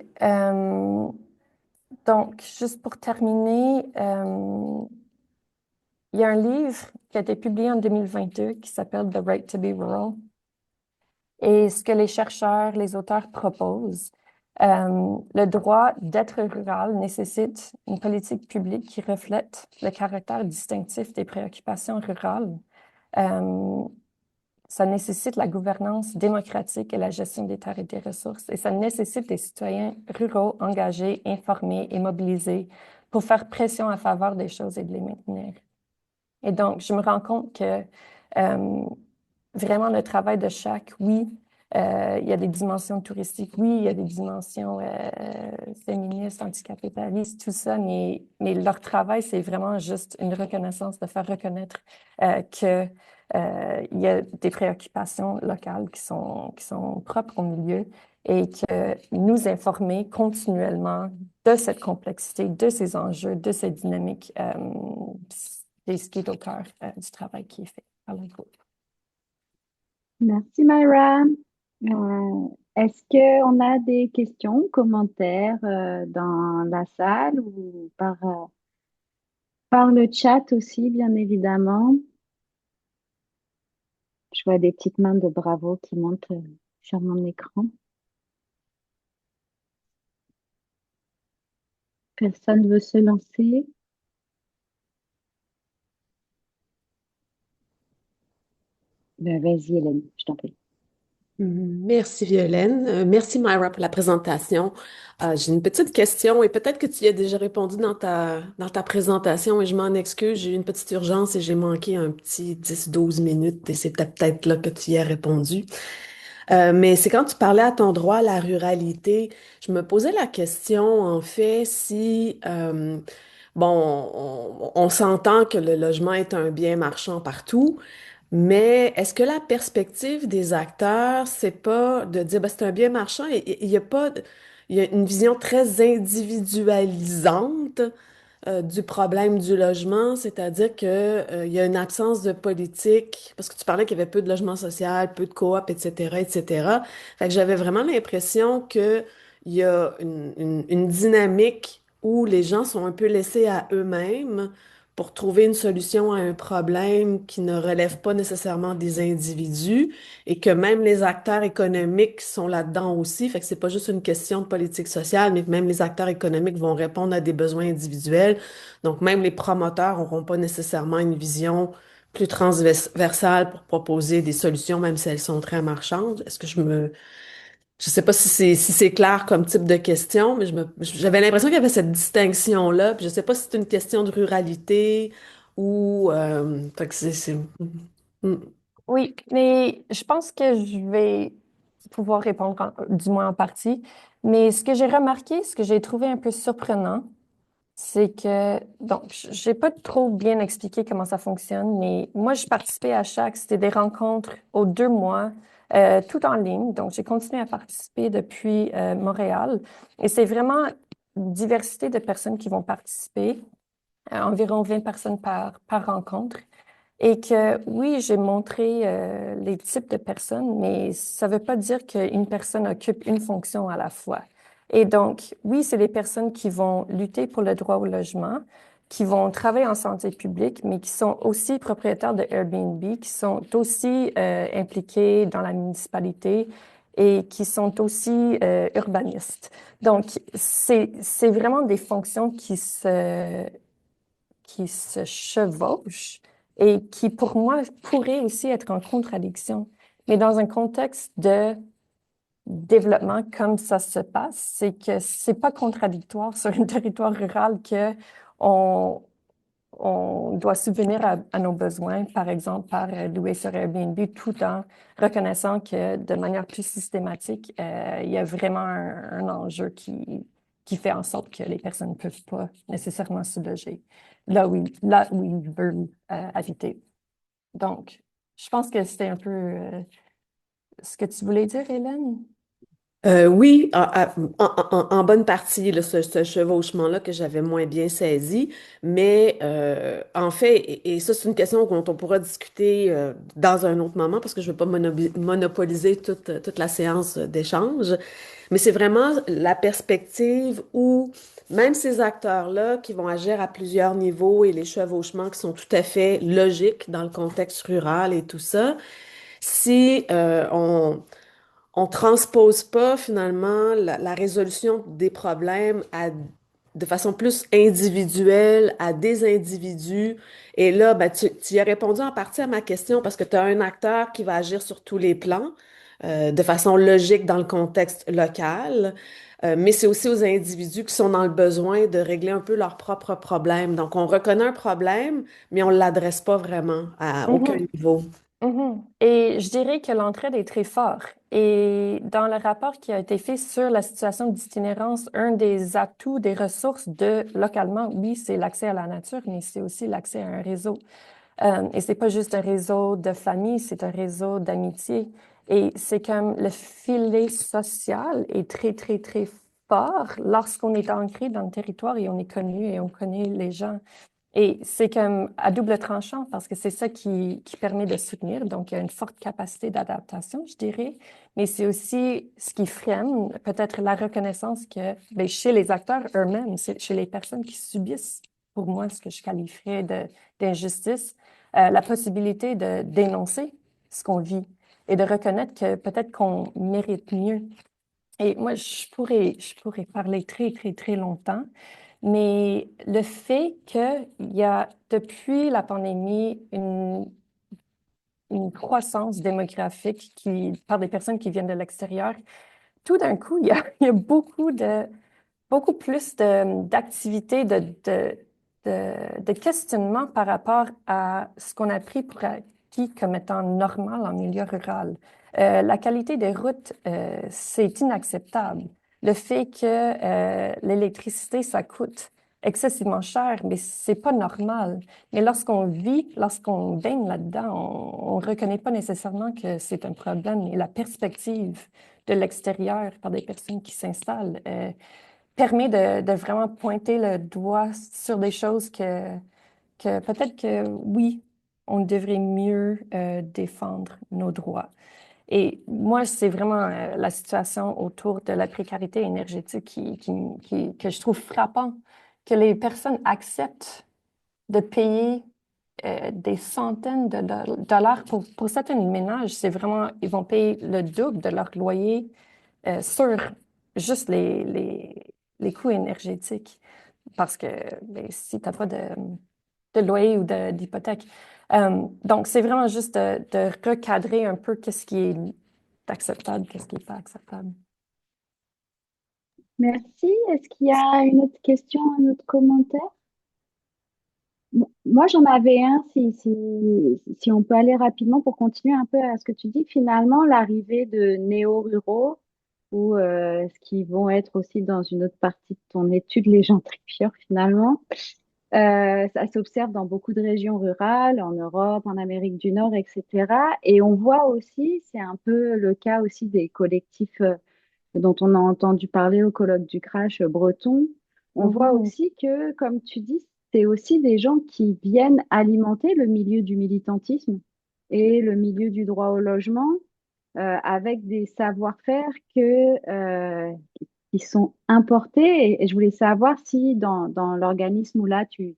donc, juste pour terminer, il y a un livre qui a été publié en 2022 qui s'appelle The Right to be Rural. Et ce que les chercheurs, les auteurs proposent, le droit d'être rural nécessite une politique publique qui reflète le caractère distinctif des préoccupations rurales. Euh, Ça nécessite la gouvernance démocratique et la gestion des terres et des ressources. Et ça nécessite des citoyens ruraux engagés, informés et mobilisés pour faire pression en faveur des choses et de les maintenir. Et donc, je me rends compte que euh, vraiment le travail de chaque, oui, il y a des dimensions touristiques, oui, il y a des dimensions féministes, anticapitalistes, tout ça, mais leur travail, c'est vraiment juste une reconnaissance, de faire reconnaître que il y a des préoccupations locales qui sont propres au milieu et que nous informer continuellement de cette complexité, de ces enjeux, de cette dynamique, c'est ce qui est au cœur du travail qui est fait par le groupe. Merci Myra. Est-ce qu'on a des questions, commentaires dans la salle ou par le chat aussi, bien évidemment? Je vois des petites mains de bravo qui montent sur mon écran. Personne veut se lancer? Ben, vas-y, Hélène, je t'en prie. Merci Violaine. Merci Myra pour la présentation. J'ai une petite question et peut-être que tu y as déjà répondu dans ta présentation et je m'en excuse. J'ai eu une petite urgence et j'ai manqué un petit 10-12 minutes et c'était peut-être là que tu y as répondu. Mais c'est quand tu parlais à ton droit à la ruralité, je me posais la question en fait si, bon, on s'entend que le logement est un bien marchand partout. Mais est-ce que la perspective des acteurs, c'est pas de dire, ben, c'est un bien marchand et il y a pas, il y a une vision très individualisante du problème du logement, c'est-à-dire que il y a une absence de politique, parce que tu parlais qu'il y avait peu de logement social, peu de coop, etc., etc. Fait que j'avais vraiment l'impression que il y a une dynamique où les gens sont un peu laissés à eux-mêmes pour trouver une solution à un problème qui ne relève pas nécessairement des individus et que même les acteurs économiques sont là-dedans aussi. Fait que c'est pas juste une question de politique sociale, mais que même les acteurs économiques vont répondre à des besoins individuels. Donc même les promoteurs n'auront pas nécessairement une vision plus transversale pour proposer des solutions, même si elles sont très marchandes. Je sais pas si c'est clair comme type de question, mais j'avais l'impression qu'il y avait cette distinction-là. Puis je sais pas si c'est une question de ruralité ou, fait que mm. Oui, mais je pense que je vais pouvoir répondre du moins en partie. Mais ce que j'ai remarqué, ce que j'ai trouvé un peu surprenant, c'est que, donc, j'ai pas trop bien expliqué comment ça fonctionne, mais moi, je participais à chaque, c'était des rencontres aux 2 mois, tout en ligne. Donc, j'ai continué à participer depuis Montréal. Et c'est vraiment une diversité de personnes qui vont participer, environ 20 personnes par rencontre. Et que oui, j'ai montré les types de personnes, mais ça ne veut pas dire qu'une personne occupe une fonction à la fois. Et donc, oui, c'est des personnes qui vont lutter pour le droit au logement, qui vont travailler en santé publique, mais qui sont aussi propriétaires de Airbnb, qui sont aussi impliqués dans la municipalité et qui sont aussi urbanistes. Donc, c'est vraiment des fonctions qui se chevauchent et qui, pour moi, pourraient aussi être en contradiction. Mais dans un contexte de développement comme ça se passe, c'est que c'est pas contradictoire sur un territoire rural que on, on doit subvenir à nos besoins, par exemple, par louer sur Airbnb, tout en reconnaissant que de manière plus systématique, il y a vraiment un enjeu qui fait en sorte que les personnes ne peuvent pas nécessairement se loger là où ils veulent habiter. Donc, je pense que c'était un peu ce que tu voulais dire, Hélène. Oui, en bonne partie, là, ce chevauchement-là que j'avais moins bien saisi, mais en fait, et ça c'est une question dont on pourra discuter dans un autre moment parce que je ne veux pas monopoliser toute la séance d'échange, mais c'est vraiment la perspective où même ces acteurs-là qui vont agir à plusieurs niveaux et les chevauchements qui sont tout à fait logiques dans le contexte rural et tout ça, si on transpose pas finalement la résolution des problèmes de façon plus individuelle à des individus. Et là, ben, tu y as répondu en partie à ma question parce que tu as un acteur qui va agir sur tous les plans, de façon logique dans le contexte local. Mais c'est aussi aux individus qui sont dans le besoin de régler un peu leurs propres problèmes. Donc, on reconnaît un problème, mais on ne l'adresse pas vraiment à aucun Mhm. niveau. Mhm. Et je dirais que l'entraide est très forte. Et dans le rapport qui a été fait sur la situation d'itinérance, un des atouts, des ressources de localement, oui, c'est l'accès à la nature, mais c'est aussi l'accès à un réseau. Et c'est pas juste un réseau de famille, c'est un réseau d'amitié. Et c'est comme le filet social est très, très, très fort lorsqu'on est ancré dans le territoire et on est connu et on connaît les gens. Et c'est comme à double tranchant parce que c'est ça qui permet de soutenir. Donc, il y a une forte capacité d'adaptation, je dirais, mais c'est aussi ce qui freine peut-être la reconnaissance que ben, chez les acteurs eux-mêmes, chez les personnes qui subissent, pour moi, ce que je qualifierais d'injustice, la possibilité de dénoncer ce qu'on vit et de reconnaître que peut-être qu'on mérite mieux. Et moi, je pourrais parler très, très, très longtemps, mais le fait qu'il y a, depuis la pandémie, une croissance démographique par des personnes qui viennent de l'extérieur, tout d'un coup, il y a beaucoup plus d'activités, de questionnement par rapport à ce qu'on a pris pour acquis comme étant normal en milieu rural. La qualité des routes, c'est inacceptable. Le fait que l'électricité, ça coûte excessivement cher, mais c'est pas normal. Mais lorsqu'on vit, lorsqu'on baigne là-dedans, on reconnaît pas nécessairement que c'est un problème. Et la perspective de l'extérieur par des personnes qui s'installent, permet de vraiment pointer le doigt sur des choses que peut-être que oui, on devrait mieux défendre nos droits. Et moi, c'est vraiment la situation autour de la précarité énergétique que je trouve frappant, que les personnes acceptent de payer des centaines de dollars pour certains ménages. C'est vraiment, ils vont payer le double de leur loyer sur juste les coûts énergétiques. Parce que ben, si tu n'as pas de loyer ou d'hypothèque. Donc, c'est vraiment juste de recadrer un peu qu'est-ce qui est acceptable, qu'est-ce qui n'est pas acceptable. Merci. Est-ce qu'il y a une autre question, un autre commentaire? Moi, j'en avais un, si on peut aller rapidement pour continuer un peu à ce que tu dis. Finalement, l'arrivée de néo-ruraux ou ce qui vont être aussi dans une autre partie de ton étude, les gentrifieurs finalement. Ça s'observe dans beaucoup de régions rurales, en Europe, en Amérique du Nord, etc. Et on voit aussi, c'est un peu le cas aussi des collectifs dont on a entendu parler au colloque du Crash breton. On voit Mhm. aussi que, comme tu dis, c'est aussi des gens qui viennent alimenter le milieu du militantisme et le milieu du droit au logement avec des savoir-faire qui sont importés. Et je voulais savoir si dans l'organisme où là, tu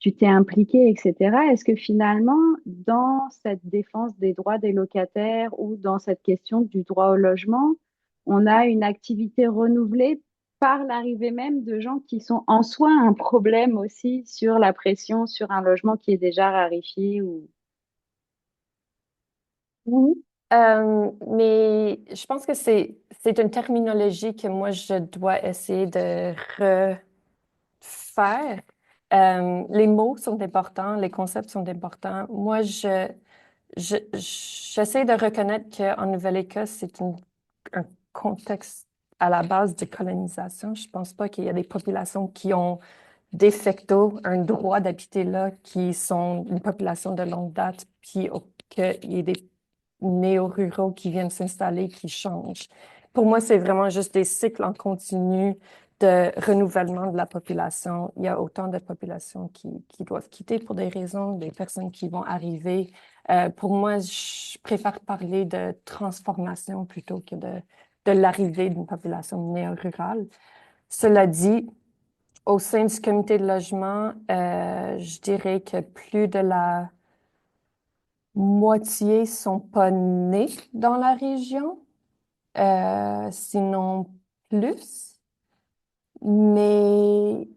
t'es impliqué, etc. Est-ce que finalement, dans cette défense des droits des locataires ou dans cette question du droit au logement, on a une activité renouvelée par l'arrivée même de gens qui sont en soi un problème aussi sur la pression sur un logement qui est déjà raréfié ou... Oui. Mais je pense que c'est une terminologie que moi, je dois essayer de refaire. Les mots sont importants, les concepts sont importants. Moi, j'essaie de reconnaître qu'en Nouvelle-Écosse, un contexte à la base de colonisation. Je pense pas qu'il y a des populations qui ont de facto un droit d'habiter là, qui sont une population de longue date, puis qu'il y ait des néo-ruraux qui viennent s'installer, qui changent. Pour moi, c'est vraiment juste des cycles en continu de renouvellement de la population. Il y a autant de populations qui doivent quitter pour des raisons, des personnes qui vont arriver. Pour moi, je préfère parler de transformation plutôt que de l'arrivée d'une population néo-rurale. Cela dit, au sein du comité de logement, je dirais que plus de la moitié sont pas nés dans la région, sinon plus. Mais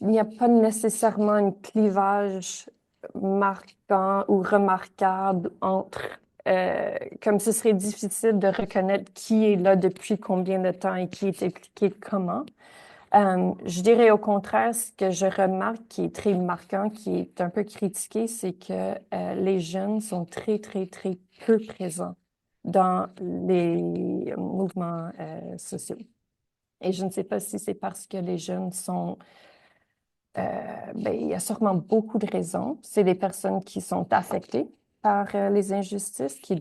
il n'y a pas nécessairement un clivage marquant ou remarquable entre, comme ce serait difficile de reconnaître qui est là depuis combien de temps et qui est impliqué comment. Je dirais au contraire, ce que je remarque qui est très marquant, qui est un peu critiqué, c'est que les jeunes sont très, très, très peu présents dans les mouvements sociaux. Et je ne sais pas si c'est parce que les jeunes sont ben, il y a sûrement beaucoup de raisons. C'est des personnes qui sont affectées par les injustices, qui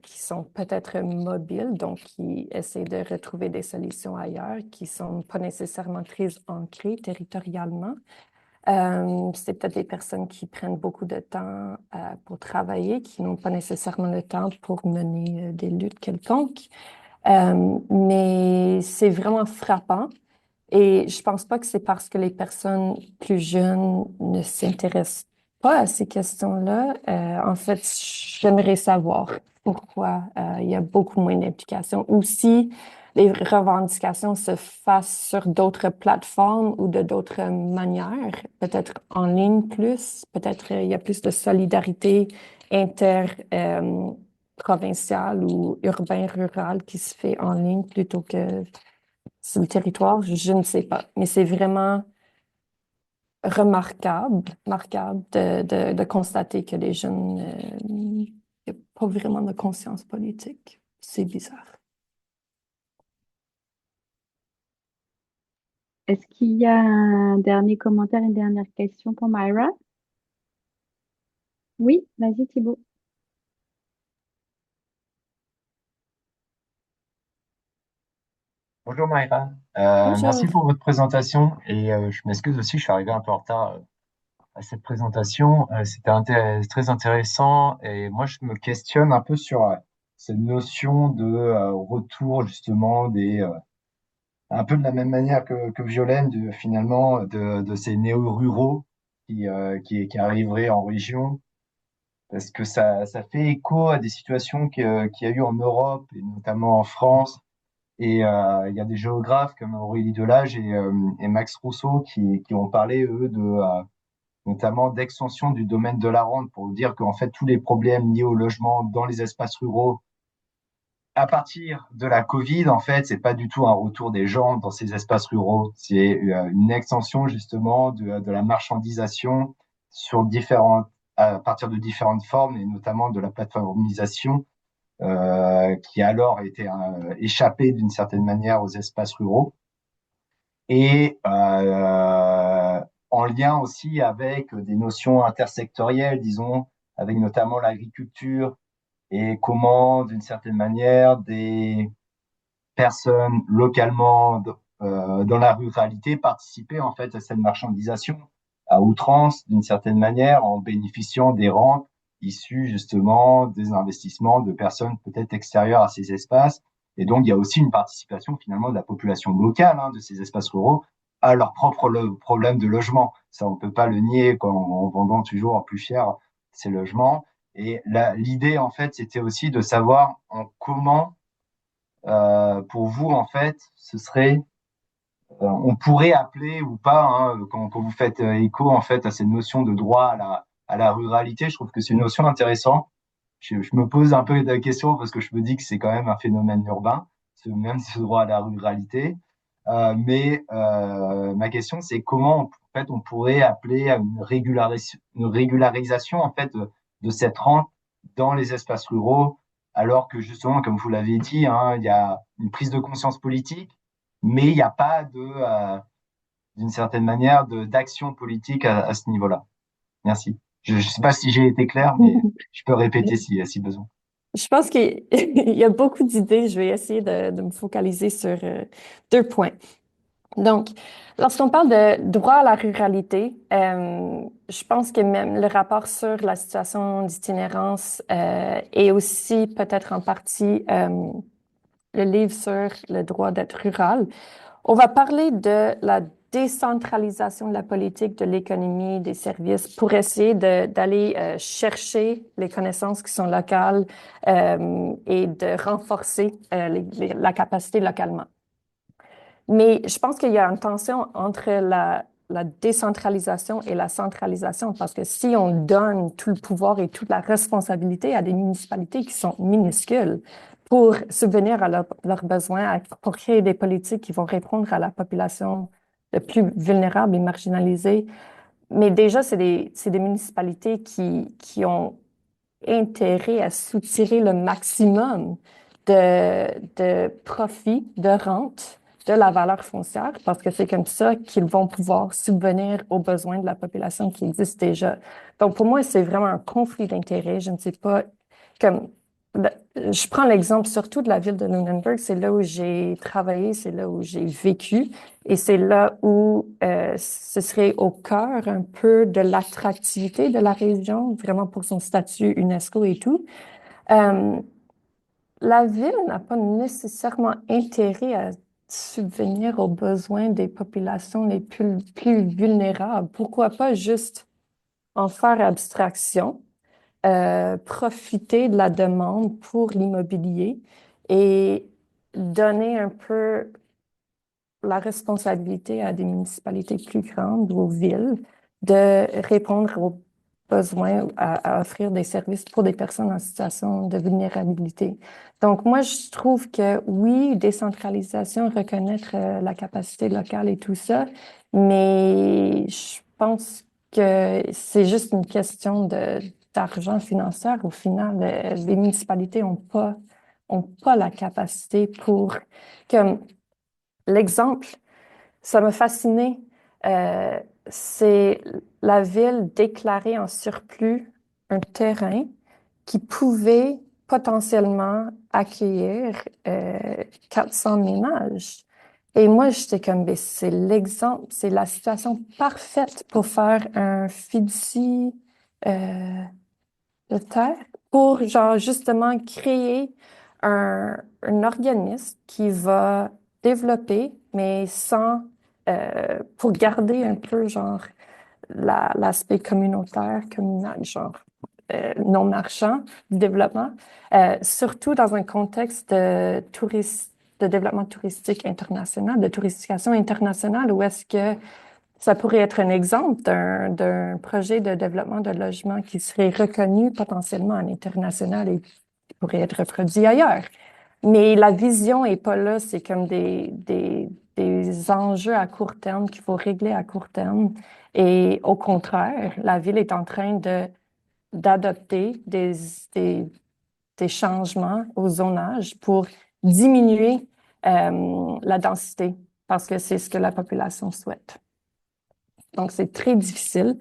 sont peut-être mobiles, donc qui essaient de retrouver des solutions ailleurs, qui sont pas nécessairement très ancrées territorialement. C'est peut-être des personnes qui prennent beaucoup de temps pour travailler, qui n'ont pas nécessairement le temps pour mener des luttes quelconques. Mais c'est vraiment frappant et je pense pas que c'est parce que les personnes plus jeunes ne s'intéressent pas à ces questions-là. En fait, j'aimerais savoir pourquoi il y a beaucoup moins d'implication ou si les revendications se fassent sur d'autres plateformes ou de d'autres manières, peut-être en ligne plus, peut-être il y a plus de solidarité provinciale ou urbain-rural qui se fait en ligne plutôt que sur le territoire, je ne sais pas. Mais c'est vraiment remarquable de constater que les jeunes, il n'y a pas vraiment de conscience politique. C'est bizarre. Est-ce qu'il y a un dernier commentaire, une dernière question pour Myra? Oui, vas-y Thibaut. Bonjour Maïra. Bonjour. Merci pour votre présentation et je m'excuse aussi, je suis arrivé un peu en retard à cette présentation. C'était très intéressant et moi je me questionne un peu sur cette notion de retour justement un peu de la même manière que Violaine finalement de ces néo-ruraux qui arriveraient en région parce que ça fait écho à des situations qu'il y a eu en Europe et notamment en France. Et il y a des géographes comme Aurélie Delage et Max Rousseau qui ont parlé, eux, notamment d'extension du domaine de la rente pour dire qu'en fait, tous les problèmes liés au logement dans les espaces ruraux, à partir de la Covid, en fait, c'est pas du tout un retour des gens dans ces espaces ruraux. C'est une extension, justement, de la marchandisation à partir de différentes formes et notamment de la plateformisation qui alors étaient échappés d'une certaine manière aux espaces ruraux, et en lien aussi avec des notions intersectorielles, disons, avec notamment l'agriculture et comment, d'une certaine manière, des personnes localement dans la ruralité participaient en fait à cette marchandisation à outrance, d'une certaine manière, en bénéficiant des rentes issues justement des investissements de personnes peut-être extérieures à ces espaces. Et donc, il y a aussi une participation finalement de la population locale de ces espaces ruraux à leur propre problème de logement. Ça, on peut pas le nier en vendant toujours plus cher ces logements. Et l'idée, en fait, c'était aussi de savoir en comment, pour vous, en fait, ce serait, on pourrait appeler ou pas, quand vous faites écho, en fait, à cette notion de droit à la ruralité, je trouve que c'est une notion intéressante. Je me pose un peu de questions parce que je me dis que c'est quand même un phénomène urbain, même ce droit à la ruralité. Mais ma question, c'est comment, en fait, on pourrait appeler à une régularisation, en fait, de cette rente dans les espaces ruraux, alors que justement, comme vous l'avez dit, il y a une prise de conscience politique, mais il n'y a pas d'une certaine manière, d'action politique à ce niveau-là. Merci. Je ne sais pas si j'ai été clair, mais je peux répéter si besoin. Je pense qu'il il y a beaucoup d'idées. Je vais essayer de me focaliser sur deux points. Donc, lorsqu'on parle de droit à la ruralité, je pense que même le rapport sur la situation d'itinérance et aussi peut-être en partie le livre sur le droit d'être rural. On va parler de la décentralisation de la politique, de l'économie, des services pour essayer d'aller chercher les connaissances qui sont locales et de renforcer la capacité localement. Mais je pense qu'il y a une tension entre la décentralisation et la centralisation, parce que si on donne tout le pouvoir et toute la responsabilité à des municipalités qui sont minuscules pour subvenir à leurs besoins, pour créer des politiques qui vont répondre à la population le plus vulnérable et marginalisée, mais déjà, c'est des municipalités qui ont intérêt à soutirer le maximum de profit, de rente de la valeur foncière, parce que c'est comme ça qu'ils vont pouvoir subvenir aux besoins de la population qui existe déjà. Donc, pour moi, c'est vraiment un conflit d'intérêts. Je ne sais pas, comme, je prends l'exemple surtout de la ville de Lunenburg, c'est là où j'ai travaillé, c'est là où j'ai vécu, et c'est là où ce serait au cœur un peu de l'attractivité de la région, vraiment pour son statut UNESCO et tout. Euh, la ville n'a pas nécessairement intérêt à subvenir aux besoins des populations les plus vulnérables. Pourquoi pas juste en faire abstraction, profiter de la demande pour l'immobilier et donner un peu la responsabilité à des municipalités plus grandes ou aux villes de répondre aux besoins, à offrir des services pour des personnes en situation de vulnérabilité. Donc, moi, je trouve que oui, décentralisation, reconnaître la capacité locale et tout ça, mais je pense que c'est juste une question d'argent financier. Au final, les municipalités ont pas la capacité pour, comme, l'exemple, ça m'a fasciné. Euh, c'est la ville déclarer en surplus un terrain qui pouvait potentiellement accueillir 400 ménages. Et moi, j'étais comme, ben, c'est l'exemple, c'est la situation parfaite pour faire un fiducie de terre pour, genre, justement créer un organisme qui va développer, mais sans, pour garder un peu, genre, l'aspect communautaire, communal, genre, non marchand du développement, surtout dans un contexte de développement touristique international, de touristification internationale, où est-ce que ça pourrait être un exemple d'un projet de développement de logement qui serait reconnu potentiellement à l'international et qui pourrait être reproduit ailleurs. Mais la vision est pas là, c'est comme des enjeux à court terme qu'il faut régler à court terme. Et au contraire, la ville est en train d'adopter des des changements au zonage pour diminuer la densité, parce que c'est ce que la population souhaite. Donc, c'est très difficile.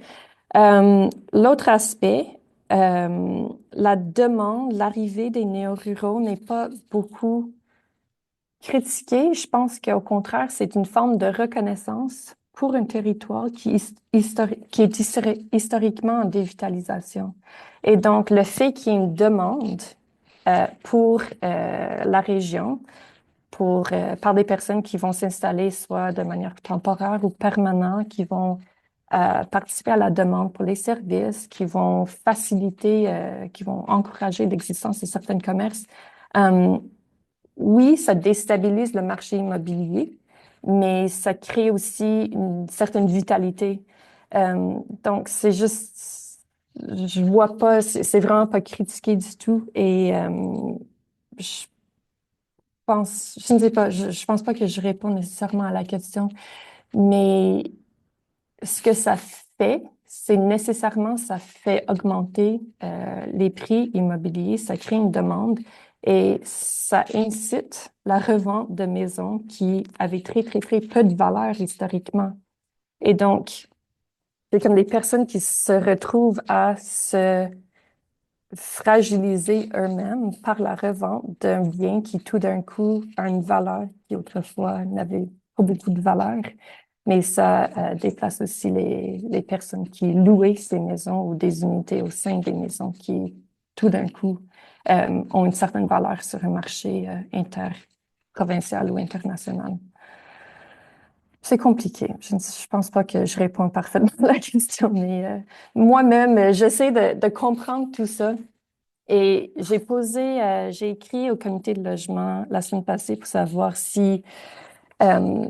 L'autre aspect, la demande, l'arrivée des néo-ruraux n'est pas beaucoup critiquée. Je pense qu'au contraire, c'est une forme de reconnaissance pour un territoire qui est historiquement en dévitalisation. Et donc, le fait qu'il y ait une demande pour la région, par des personnes qui vont s'installer soit de manière temporaire ou permanente, qui vont participer à la demande pour les services, qui vont faciliter, qui vont encourager l'existence de certains commerces. Oui, ça déstabilise le marché immobilier, mais ça crée aussi une certaine vitalité. Donc, c'est juste, je vois pas, c'est vraiment pas critiqué du tout. Et je je ne sais pas, je pense pas que je réponds nécessairement à la question, mais ce que ça fait, c'est nécessairement, ça fait augmenter les prix immobiliers, ça crée une demande et ça incite la revente de maisons qui avaient très, très, très peu de valeur historiquement. Et donc, c'est comme des personnes qui se retrouvent à se fragiliser eux-mêmes par la revente d'un bien qui tout d'un coup a une valeur qui autrefois n'avait pas beaucoup de valeur. Mais ça déplace aussi les personnes qui louaient ces maisons ou des unités au sein des maisons qui tout d'un coup ont une certaine valeur sur un marché interprovincial ou international. C'est compliqué. Je pense pas que je réponds parfaitement à la question, mais moi-même, j'essaie de comprendre tout ça. Et j'ai écrit au comité de logement la semaine passée pour savoir si, euh,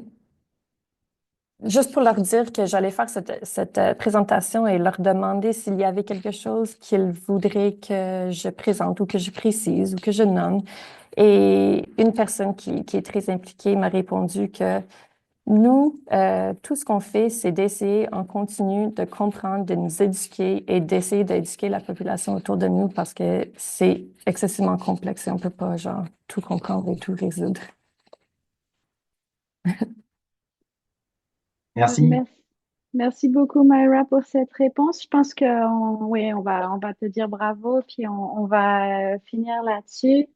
juste pour leur dire que j'allais faire cette présentation et leur demander s'il y avait quelque chose qu'ils voudraient que je présente ou que je précise ou que je nomme. Et une personne qui est très impliquée m'a répondu que nous, tout ce qu'on fait, c'est d'essayer en continu de comprendre, de nous éduquer et d'essayer d'éduquer la population autour de nous parce que c'est excessivement complexe et on peut pas, genre, tout comprendre et tout résoudre. Merci. Merci, merci beaucoup, Myra, pour cette réponse. Je pense que oui, on va te dire bravo, puis on va finir là-dessus.